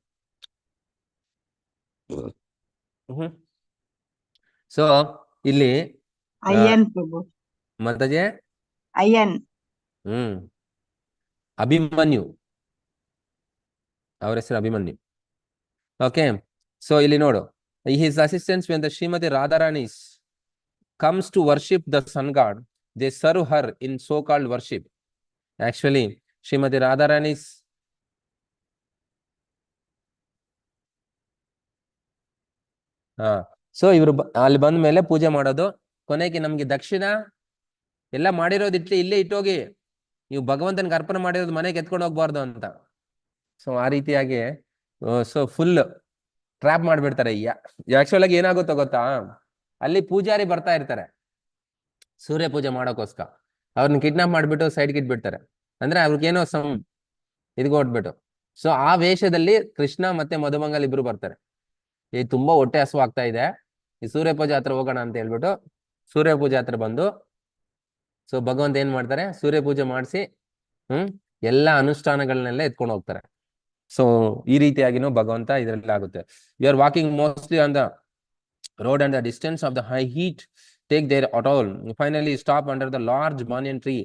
ಸೊ ಇಲ್ಲಿ ಅಯ್ಯನ್ ಪ್ರಭು, ಮಾತಾಜಿ ಅಯ್ಯನ್. ಅಭಿಮನ್ಯು, ಅವ್ರ ಹೆಸರು ಅಭಿಮನ್ಯು. ಓಕೆ, ಸೊ ಇಲ್ಲಿ ನೋಡು, his assistants when the Shrimati Radharani's comes to worship the sun god, they serve her in so-called worship. Actually, Srimati Radharani's so ಇವರು ಅಲ್ಲಿ ಬಂದ ಮೇಲೆ ಪೂಜೆ ಮಾಡೋದು. ಕೊನೆಗೆ ನಮ್ಗೆ ದಕ್ಷಿಣ ಎಲ್ಲ ಮಾಡಿರೋದು ಇಲ್ಲೇ ಇಟ್ಟೋಗಿ, ನೀವು ಭಗವಂತನಿಗೆ ಅರ್ಪಣೆ ಮಾಡಿರೋದು ಮನೆಗೆ ಎತ್ಕೊಂಡು ಹೋಗ್ಬಾರ್ದು ಅಂತ. ಸೊ ಆ ರೀತಿಯಾಗಿ ಸೊ ಫುಲ್ ಟ್ರ್ಯಾಪ್ ಮಾಡ್ಬಿಡ್ತಾರೆ. ಆಕ್ಚುಲ್ ಆಗಿ ಏನಾಗುತ್ತೋ ಗೊತ್ತಾ, ಅಲ್ಲಿ ಪೂಜಾರಿ ಬರ್ತಾ ಇರ್ತಾರೆ ಸೂರ್ಯ ಪೂಜೆ ಮಾಡೋಕ್ಕೋಸ್ಕರ, ಅವ್ರನ್ನ ಕಿಡ್ನಾಪ್ ಮಾಡ್ಬಿಟ್ಟು ಸೈಡ್ಗೆ ಇಟ್ಬಿಡ್ತಾರೆ. ಅಂದ್ರೆ ಅವ್ರಿಗೇನೋ ಇದ್ಕೊಟ್ಬಿಟ್ಟು. ಸೊ ಆ ವೇಷದಲ್ಲಿ ಕೃಷ್ಣ ಮತ್ತೆ ಮಧುಮಂಗಲ್ ಇಬ್ರು ಬರ್ತಾರೆ. ಈ ತುಂಬಾ ಹೊಟ್ಟೆ ಹಸು ಆಗ್ತಾ ಇದೆ, ಈ ಸೂರ್ಯ ಪೂಜೆ ಹತ್ರ ಹೋಗೋಣ ಅಂತ ಹೇಳ್ಬಿಟ್ಟು ಸೂರ್ಯ ಪೂಜೆ ಹತ್ರ ಬಂದು, ಸೊ ಭಗವಂತ ಏನ್ ಮಾಡ್ತಾರೆ, ಸೂರ್ಯ ಪೂಜೆ ಮಾಡಿಸಿ ಎಲ್ಲಾ ಅನುಷ್ಠಾನಗಳನ್ನೆಲ್ಲ ಎತ್ಕೊಂಡು ಹೋಗ್ತಾರೆ. ಸೊ ಈ ರೀತಿಯಾಗಿನೂ ಭಗವಂತ ಇದರಲ್ಲಿ ಆಗುತ್ತೆ. You are walking mostly on the road and the distance of the high heat take their toll. Finally stop under the large banyan tree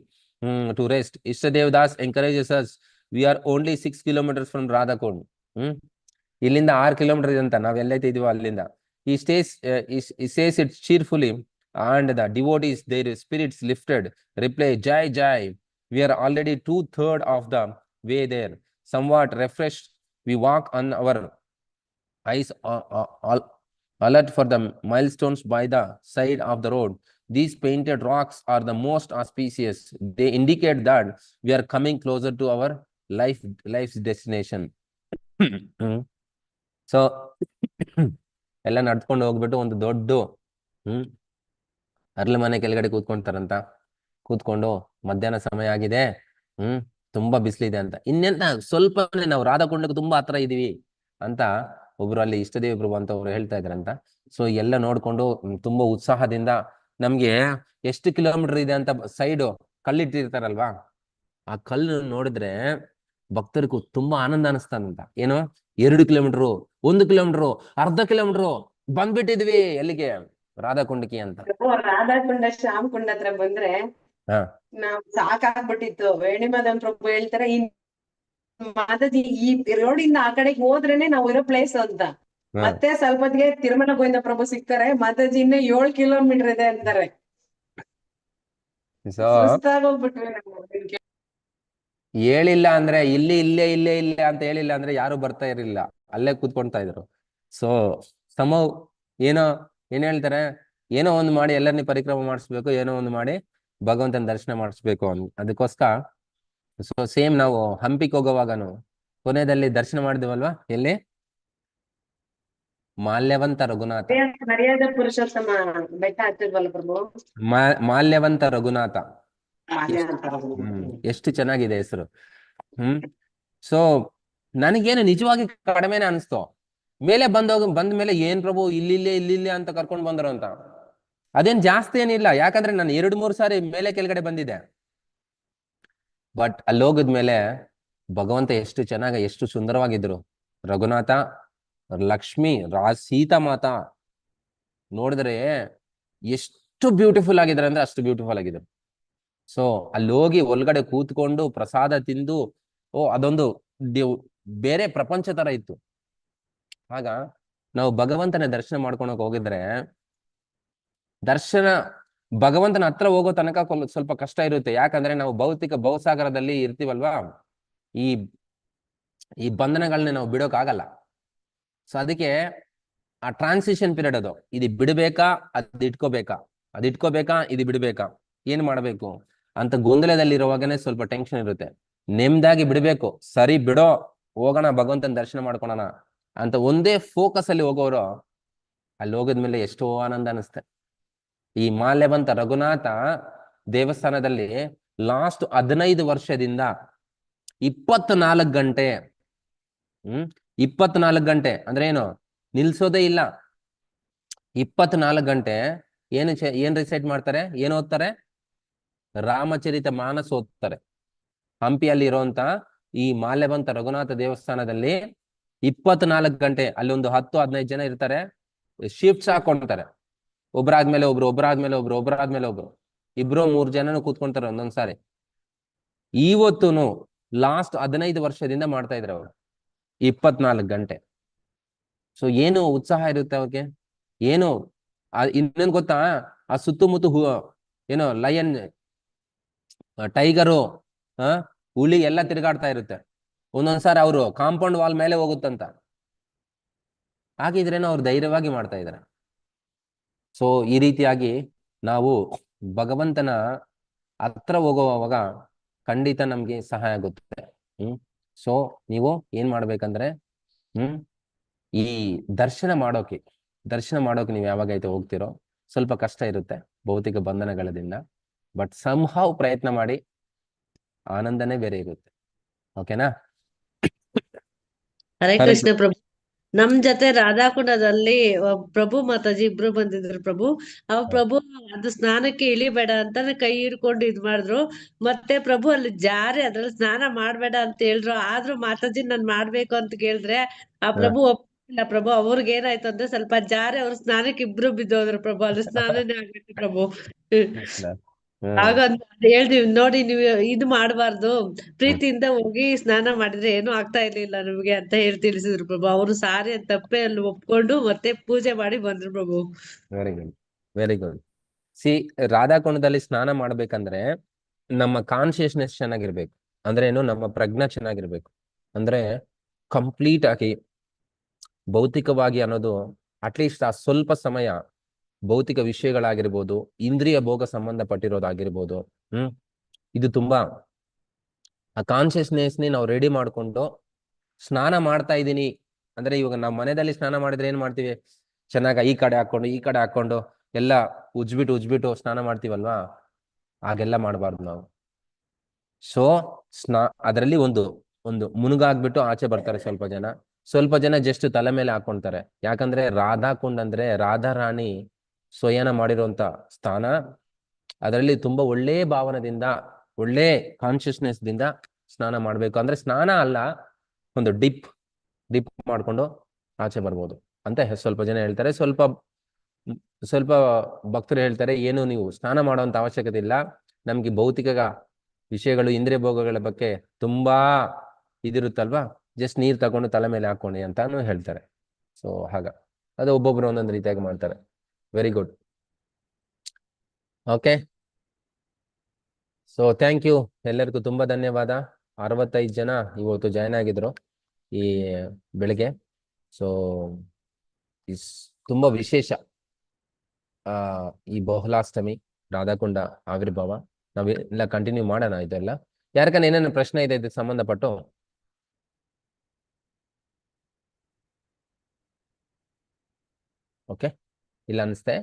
to rest. Ishtadev Das encourages us. We are only 6 kilometers from Radhakund. ಇಲ್ಲಿಂದ 6 kilometre ಇದೆ ಅಂತ, ನಾವ್ ಎಲ್ಲೈತೆ ಇದೀವೋ ಅಲ್ಲಿಂದ. He says it cheerfully, and the devotees, their spirits lifted, reply Jai Jai. We are already 2/3 of the way there. Somewhat refreshed, we walk on our eyes alert for the milestones by the side of the road. These painted rocks are the most auspicious. They indicate that we are coming closer to our life's destination. So ಎಲ್ಲ ನಡ್ಕೊಂಡು ಹೋಗ್ಬಿಟ್ಟು ಒಂದು ದೊಡ್ಡ ಅರ್ಲೆ ಮನೆ ಕೆಳಗಡೆ ಕೂತ್ಕೊಂತಾರಂತ. ಕೂತ್ಕೊಂಡು ಮಧ್ಯಾಹ್ನ ಸಮಯ ಆಗಿದೆ, ತುಂಬಾ ಬಿಸಿಲಿದೆ ಅಂತ, ಇನ್ನೆಂತ ಸ್ವಲ್ಪ ನಾವು ರಾಧಾಕೊಂಡಕ್ಕೆ ತುಂಬಾ ಹತ್ರ ಇದೀವಿ ಅಂತ ಒಬ್ರು ಅಲ್ಲಿ ಇಷ್ಟದೇವ್ ಪ್ರಭು ಅಂತ ಅವ್ರು ಹೇಳ್ತಾ ಇದ್ರಂತ. ಸೊ ಎಲ್ಲ ನೋಡ್ಕೊಂಡು ತುಂಬಾ ಉತ್ಸಾಹದಿಂದ, ನಮ್ಗೆ ಎಷ್ಟು ಕಿಲೋಮೀಟರ್ ಇದೆ ಅಂತ ಸೈಡ್ ಕಲ್ಲಿಟ್ಟಿರ್ತಾರಲ್ವಾ, ಆ ಕಲ್ಲು ನೋಡಿದ್ರೆ ಭಕ್ತರಿಗೂ ತುಂಬಾ ಆನಂದ ಅನಿಸ್ತಾನಂತ. ಏನು 2 ಕಿಲೋಮೀಟರು, 1 ಕಿಲೋಮೀಟರು, ಅರ್ಧ ಕಿಲೋಮೀಟರು ಬಂದ್ಬಿಟ್ಟಿದ್ವಿ ಎಲ್ಲಿಗೆ, ರಾಧಾಕುಂಡಕ್ಕೆ ಅಂತ. ರಾಧಾಕುಂಡ ಶ್ಯಾಮಕುಂಡ ಹತ್ರ ಬಂದ್ರೆ ನಾವ್ ಸಾಕಾಗ್ಬಿಟ್ಟಿತ್ತು. ವೇಣಿ ಮಾಧವನ್ ಪ್ರಭು ಹೇಳ್ತಾರೆ, ಈ ಮಾತಾಜಿ ಈ ರೋಡ್ ಇಂದ ಆ ಕಡೆಗೆ ಹೋದ್ರೇನೆ ನಾವು ಇರೋ ಪ್ಲೇಸ್ ಅಂತ. ಮತ್ತೆ ಸ್ವಲ್ಪ ಹೊತ್ತಿಗೆ ತಿರುಮಲ ಗೋವಿಂದ ಪ್ರಭು ಸಿಗ್ತಾರೆ, ಮಾತಾಜಿ ಇನ್ನ 7 ಕಿಲೋಮೀಟರ್ ಇದೆ ಅಂತಾರೆ. ಸುಸ್ತಾಗೋಗ್ಬಿಟ್ವಿ ನಾವು. ಹೇಳಿಲ್ಲ ಅಂದ್ರೆ ಇಲ್ಲೇ ಅಂತ ಹೇಳಿಲ್ಲ ಅಂದ್ರೆ ಯಾರು ಬರ್ತಾ ಇರಲಿಲ್ಲ, ಅಲ್ಲೇ ಕೂತ್ಕೊಳ್ತಾ ಇದ್ರು. ಸೊ ಏನ್ ಹೇಳ್ತಾರೆ, ಏನೋ ಒಂದು ಮಾಡಿ ಎಲ್ಲರನ್ನ ಪರಿಕ್ರಮ ಮಾಡಿಸ್ಬೇಕು, ಏನೋ ಒಂದು ಮಾಡಿ ಭಗವಂತನ ದರ್ಶನ ಮಾಡಿಸ್ಬೇಕು ಅದಕ್ಕೋಸ್ಕರ. ಸೊ ಸೇಮ್ ನಾವು ಹಂಪಿಗೆ ಹೋಗುವಾಗನು ಕೊನೆಯಲ್ಲಿ ದರ್ಶನ ಮಾಡಿದ್ವಲ್ವಾ, ಎಲ್ಲಿ ಮಾಲ್ಯವಂತ ರಘುನಾಥ, ಮರ್ಯಾದ ಪುರುಷೋತ್ತಮ ಬೆಟ್ಟ ಹತ್ತಿದ್ವಲ್ಲ ಪ್ರಭು, ಮಾಲ್ಯವಂತ ರಘುನಾಥ. ಎಷ್ಟು ಚೆನ್ನಾಗಿದೆ ಹೆಸರು. ಸೊ ನನಗೇನು ನಿಜವಾಗಿ ಕಡಿಮೆನೆ ಅನಿಸ್ತು. ಮೇಲೆ ಬಂದ ಮೇಲೆ ಏನ್ ಪ್ರಭು ಇಲ್ಲಿಲ್ಲೇ ಅಂತ ಕರ್ಕೊಂಡು ಬಂದರು ಅಂತ. ಅದೇನ್ ಜಾಸ್ತಿ ಏನಿಲ್ಲ, ಯಾಕಂದ್ರೆ ನಾನು 2-3 ಸಾರಿ ಮೇಲೆ ಕೆಳಗಡೆ ಬಂದಿದ್ದೆ. ಬಟ್ ಅಲ್ಲಿ ಹೋಗಿದ್ಮೇಲೆ ಭಗವಂತ ಎಷ್ಟು ಚೆನ್ನಾಗಿ, ಎಷ್ಟು ಸುಂದರವಾಗಿದ್ರು. ರಘುನಾಥ, ಲಕ್ಷ್ಮಿ, ಸೀತಾ ಮಾತಾ ನೋಡಿದ್ರೆ ಎಷ್ಟು ಬ್ಯೂಟಿಫುಲ್ ಆಗಿದ್ದಾರೆ ಅಂದ್ರೆ ಅಷ್ಟು ಬ್ಯೂಟಿಫುಲ್ ಆಗಿದ್ರು. ಸೊ ಅಲ್ಲಿ ಹೋಗಿ ಒಳಗಡೆ ಕೂತ್ಕೊಂಡು ಪ್ರಸಾದ ತಿಂದು, ಅದೊಂದು ಬೇರೆ ಪ್ರಪಂಚ ತರ ಇತ್ತು. ಆಗ ನಾವು ಭಗವಂತನ ದರ್ಶನ ಮಾಡ್ಕೊಳಕ್ ಹೋಗಿದ್ರೆ, ಭಗವಂತನ ಹತ್ರ ಹೋಗೋ ತನಕ ಸ್ವಲ್ಪ ಕಷ್ಟ ಇರುತ್ತೆ. ಯಾಕಂದ್ರೆ ನಾವು ಭೌತಿಕ ಭವಸಾಗರದಲ್ಲಿ ಇರ್ತೀವಲ್ವಾ, ಈ ಬಂಧನಗಳನ್ನ ನಾವು ಬಿಡೋಕ್ ಆಗಲ್ಲ. ಸೊ ಅದಕ್ಕೆ ಆ ಟ್ರಾನ್ಸಿಷನ್ ಪೀರಿಯಡ್ ಅದು, ಇದು ಬಿಡ್ಬೇಕಾ ಅದ್ ಇಟ್ಕೋಬೇಕಾ ಇದು ಬಿಡ್ಬೇಕಾ, ಏನ್ ಮಾಡ್ಬೇಕು ಅಂತ ಗೊಂದಲದಲ್ಲಿರುವಾಗನೇ ಸ್ವಲ್ಪ ಟೆನ್ಷನ್ ಇರುತ್ತೆ. ನೆಮ್ಮದಾಗಿ ಬಿಡ್ಬೇಕು, ಸರಿ ಬಿಡೋ, ಹೋಗೋಣ ಭಗವಂತನ ದರ್ಶನ ಮಾಡ್ಕೊಳೋಣ ಅಂತ ಒಂದೇ ಫೋಕಸ್ ಅಲ್ಲಿ ಹೋಗೋರು, ಅಲ್ಲಿ ಹೋಗಿದ್ಮೇಲೆ ಎಷ್ಟೋ ಆನಂದ ಅನಿಸ್ತೆ. ಈ ಮಾಲ್ಯವಂತ ರಘುನಾಥ ದೇವಸ್ಥಾನದಲ್ಲಿ ಲಾಸ್ಟ್ 15 ವರ್ಷದಿಂದ 24 ಗಂಟೆ 24 ಗಂಟೆ ಅಂದ್ರೆ ಏನು, ನಿಲ್ಸೋದೇ ಇಲ್ಲ. 24 ಗಂಟೆ ಏನ್ ರಿಸೈಟ್ ಮಾಡ್ತಾರೆ, ಏನ್ ಓದ್ತಾರೆ, ರಾಮಚರಿತ ಮಾನಸ್ ಓದ್ತಾರೆ. ಹಂಪಿಯಲ್ಲಿ ಇರುವಂತ ಈ ಮಾಲ್ಯವಂತ ರಘುನಾಥ ದೇವಸ್ಥಾನದಲ್ಲಿ 24 ಗಂಟೆ ಅಲ್ಲಿ ಒಂದು 10-15 ಜನ ಇರ್ತಾರೆ, ಶಿಫ್ಟ್ಸ್ ಹಾಕೊಂತಾರೆ. ಒಬ್ರಾದ್ಮೇಲೆ ಒಬ್ರು ಒಬ್ರಾದ್ಮೇಲೆ ಒಬ್ರು ಒಬ್ರಾದ್ಮೇಲೆ ಒಬ್ರು ಇಬ್ರು 3 ಜನನು ಕೂತ್ಕೊಂತಾರೆ ಒಂದೊಂದ್ಸಾರಿ. ಇವತ್ತುನು ಲಾಸ್ಟ್ 15 ವರ್ಷದಿಂದ ಮಾಡ್ತಾ ಇದ್ರು ಅವ್ರು 24 ಗಂಟೆ. ಸೊ ಏನು ಉತ್ಸಾಹ ಇರುತ್ತೆ ಅವ್ರಿಗೆ, ಏನು ಇನ್ನೊಂದು ಗೊತ್ತಾ, ಆ ಸುತ್ತಮುತ್ತ ಏನೋ ಲಯನ್, ಟೈಗರು, ಹುಲಿ ಎಲ್ಲ ತಿರುಗಾಡ್ತಾ ಇರುತ್ತೆ. ಒಂದೊಂದ್ಸಾರಿ ಅವರು ಕಾಂಪೌಂಡ್ ವಾಲ್ ಮೇಲೆ ಹೋಗುತ್ತಂತ. ಹಾಗಿದ್ರೇನೋ ಅವ್ರು ಧೈರ್ಯವಾಗಿ ಮಾಡ್ತಾ ಇದ್ದಾರೆ. ಸೊ ಈ ರೀತಿಯಾಗಿ ನಾವು ಭಗವಂತನ ಹತ್ರ ಹೋಗುವಾಗ ಖಂಡಿತ ನಮ್ಗೆ ಸಹಾಯ ಆಗುತ್ತೆ. ಸೊ ನೀವು ಏನ್ ಮಾಡ್ಬೇಕಂದ್ರೆ ಈ ದರ್ಶನ ಮಾಡೋಕೆ ನೀವು ಯಾವಾಗೈತೆ ಹೋಗ್ತಿರೋ, ಸ್ವಲ್ಪ ಕಷ್ಟ ಇರುತ್ತೆ ಭೌತಿಕ ಬಂಧನಗಳದಿಂದ, ಬಟ್ ಸಂಹವ್ ಪ್ರಯತ್ನ ಮಾಡಿ, ಆನಂದನೇ ಬೇರೆ ಇರುತ್ತೆ. ಓಕೆನಾ? ಹರೇ ಹರೇ ಕೃಷ್ಣ ಪ್ರಭು. ನಮ್ ಜೊತೆ ರಾಧಾಕುಂಡದಲ್ಲಿ ಪ್ರಭು ಮಾತಾಜಿ ಇಬ್ರು ಬಂದಿದ್ರು ಪ್ರಭು. ಪ್ರಭು ಅದು ಸ್ನಾನಕ್ಕೆ ಇಳಿಬೇಡ ಅಂತ ಕೈ ಹಿಡ್ಕೊಂಡು ಇದ್ ಮಾಡಿದ್ರು. ಮತ್ತೆ ಪ್ರಭು ಅಲ್ಲಿ ಜಾರಿ ಅದ್ರಲ್ಲಿ ಸ್ನಾನ ಮಾಡ್ಬೇಡ ಅಂತ ಹೇಳಿದ್ರು. ಆದ್ರೂ ಮಾತಾಜಿ ನಾನ್ ಮಾಡ್ಬೇಕು ಅಂತ ಕೇಳಿದ್ರೆ ಆ ಪ್ರಭು ಒಪ್ಪಿಲ್ಲ ಪ್ರಭು. ಅವ್ರಿಗೆ ಏನಾಯ್ತು ಅಂದ್ರೆ ಸ್ವಲ್ಪ ಜಾರಿ ಅವ್ರ ಸ್ನಾನಕ್ಕೆ ಇಬ್ರು ಬಿದ್ದೋದ್ರು ಪ್ರಭು. ಅಲ್ಲಿ ಸ್ನಾನನೇ ಆಗ್ಬೇಕು ಪ್ರಭು. ಆಗ ಹೇಳ್ತೀವಿ ನೋಡಿ, ನೀವು ಇದು ಮಾಡಬಾರ್ದು, ಪ್ರೀತಿಯಿಂದ ಹೋಗಿ ಸ್ನಾನ ಮಾಡಿದ್ರೆ ಏನು ಆಗ್ತಾ ಇರ್ಲಿಲ್ಲ ನಮ್ಗೆ ಅಂತ ಹೇಳಿ ತಿಳಿಸಿದ್ರು ಪ್ರಭು. ಅವರು ಸಾರಿ ತಪ್ಪೆ ಅಲ್ಲಿ ಒಪ್ಕೊಂಡು ಮತ್ತೆ ಪೂಜೆ ಮಾಡಿ ಬಂದ್ರು Prabhu. Very good, very good. ರಾಧಾಕುಂಡದಲ್ಲಿ ಸ್ನಾನ ಮಾಡ್ಬೇಕಂದ್ರೆ ನಮ್ಮ ಕಾನ್ಶಿಯಸ್ನೆಸ್ ಚೆನ್ನಾಗಿರ್ಬೇಕು. ಅಂದ್ರೆ ಏನು, ನಮ್ಮ ಪ್ರಜ್ಞೆ ಚೆನ್ನಾಗಿರ್ಬೇಕು. ಅಂದ್ರೆ ಕಂಪ್ಲೀಟ್ ಆಗಿ ಭೌತಿಕವಾಗಿ ಅನ್ನೋದು ಅಟ್ಲೀಸ್ಟ್ ಆ ಸ್ವಲ್ಪ ಸಮಯ ಭೌತಿಕ ವಿಷಯಗಳಾಗಿರ್ಬೋದು, ಇಂದ್ರಿಯ ಭೋಗ ಸಂಬಂಧಪಟ್ಟಿರೋದಾಗಿರ್ಬೋದು, ಇದು ತುಂಬಾ ಆ ಕಾನ್ಶಿಯಸ್ನೆಸ್ನೇ ನಾವು ರೆಡಿ ಮಾಡ್ಕೊಂಡು ಸ್ನಾನ ಮಾಡ್ತಾ ಇದ್ದೀನಿ ಅಂದ್ರೆ, ಇವಾಗ ನಾವು ಮನೆಯಲ್ಲಿ ಸ್ನಾನ ಮಾಡಿದ್ರೆ ಏನ್ ಮಾಡ್ತೀವಿ, ಚೆನ್ನಾಗಿ ಈ ಕಡೆ ಹಾಕೊಂಡು ಎಲ್ಲ ಉಜ್ಬಿಟ್ಟು ಸ್ನಾನ ಮಾಡ್ತೀವಲ್ವಾ, ಹಾಗೆಲ್ಲ ಮಾಡಬಾರ್ದು ನಾವು. ಸೊ ಅದರಲ್ಲಿ ಒಂದು ಮುನುಗಾಗ್ಬಿಟ್ಟು ಆಚೆ ಬರ್ತಾರೆ ಸ್ವಲ್ಪ ಜನ ಜಸ್ಟ್ ತಲೆ ಮೇಲೆ ಹಾಕೊಂತಾರೆ. ಯಾಕಂದ್ರೆ ರಾಧಾಕುಂಡ್ ಅಂದ್ರೆ ರಾಧಾರಾಣಿ ಸ್ವಯನ ಮಾಡಿರುವಂತ ಸ್ಥಾನ. ಅದರಲ್ಲಿ ತುಂಬಾ ಒಳ್ಳೆ ಭಾವನದಿಂದ, ಒಳ್ಳೆ ಕಾನ್ಶಿಯಸ್ನೆಸ್ ದಿಂದ ಸ್ನಾನ ಮಾಡ್ಬೇಕು. ಅಂದ್ರೆ ಸ್ನಾನ ಅಲ್ಲ, ಒಂದು ಡಿಪ್ ಮಾಡ್ಕೊಂಡು ಆಚೆ ಬರ್ಬೋದು ಅಂತ ಸ್ವಲ್ಪ ಜನ ಹೇಳ್ತಾರೆ. ಸ್ವಲ್ಪ ಭಕ್ತರು ಹೇಳ್ತಾರೆ, ಏನು ನೀವು ಸ್ನಾನ ಮಾಡುವಂತ ಅವಶ್ಯಕತೆ ಇಲ್ಲ, ನಮ್ಗೆ ಭೌತಿಕ ವಿಷಯಗಳು, ಇಂದ್ರಿಯ ಭೋಗಗಳ ಬಗ್ಗೆ ತುಂಬಾ ಇದಿರುತ್ತಲ್ವಾ, ಜಸ್ಟ್ ನೀರ್ ತಗೊಂಡು ತಲೆ ಮೇಲೆ ಹಾಕೊಳ್ಳಿ ಅಂತಾನು ಹೇಳ್ತಾರೆ. ಸೊ ಅದು ಒಬ್ಬೊಬ್ರು ಒಂದೊಂದು ರೀತಿಯಾಗಿ ಮಾಡ್ತಾರೆ. Very good. Okay, so thank you ಎಲ್ಲರಿಗೂ, ತುಂಬಾ ಧನ್ಯವಾದ. 65 ಜನ ಇವತ್ತು ಜಾಯ್ನ್ ಆಗಿದ್ರು ಈ ಬೆಳಿಗ್ಗೆ. ಸೊ ತುಂಬಾ ವಿಶೇಷ ಈ ಬಹುಲಾಷ್ಟಮಿ ರಾಧಾಕುಂಡ ಆವಿರ್ಭಾವ. ನಾವೆಲ್ಲ ಕಂಟಿನ್ಯೂ ಮಾಡೋಣ ಇದೆಲ್ಲ. ಯಾರಕನ ಏನೇನು ಪ್ರಶ್ನೆ ಇದೆ ಇದಕ್ಕೆ ಸಂಬಂಧಪಟ್ಟು? ಓಕೆ, ಇಲ್ಲ ಅನ್ಸುತ್ತೆ.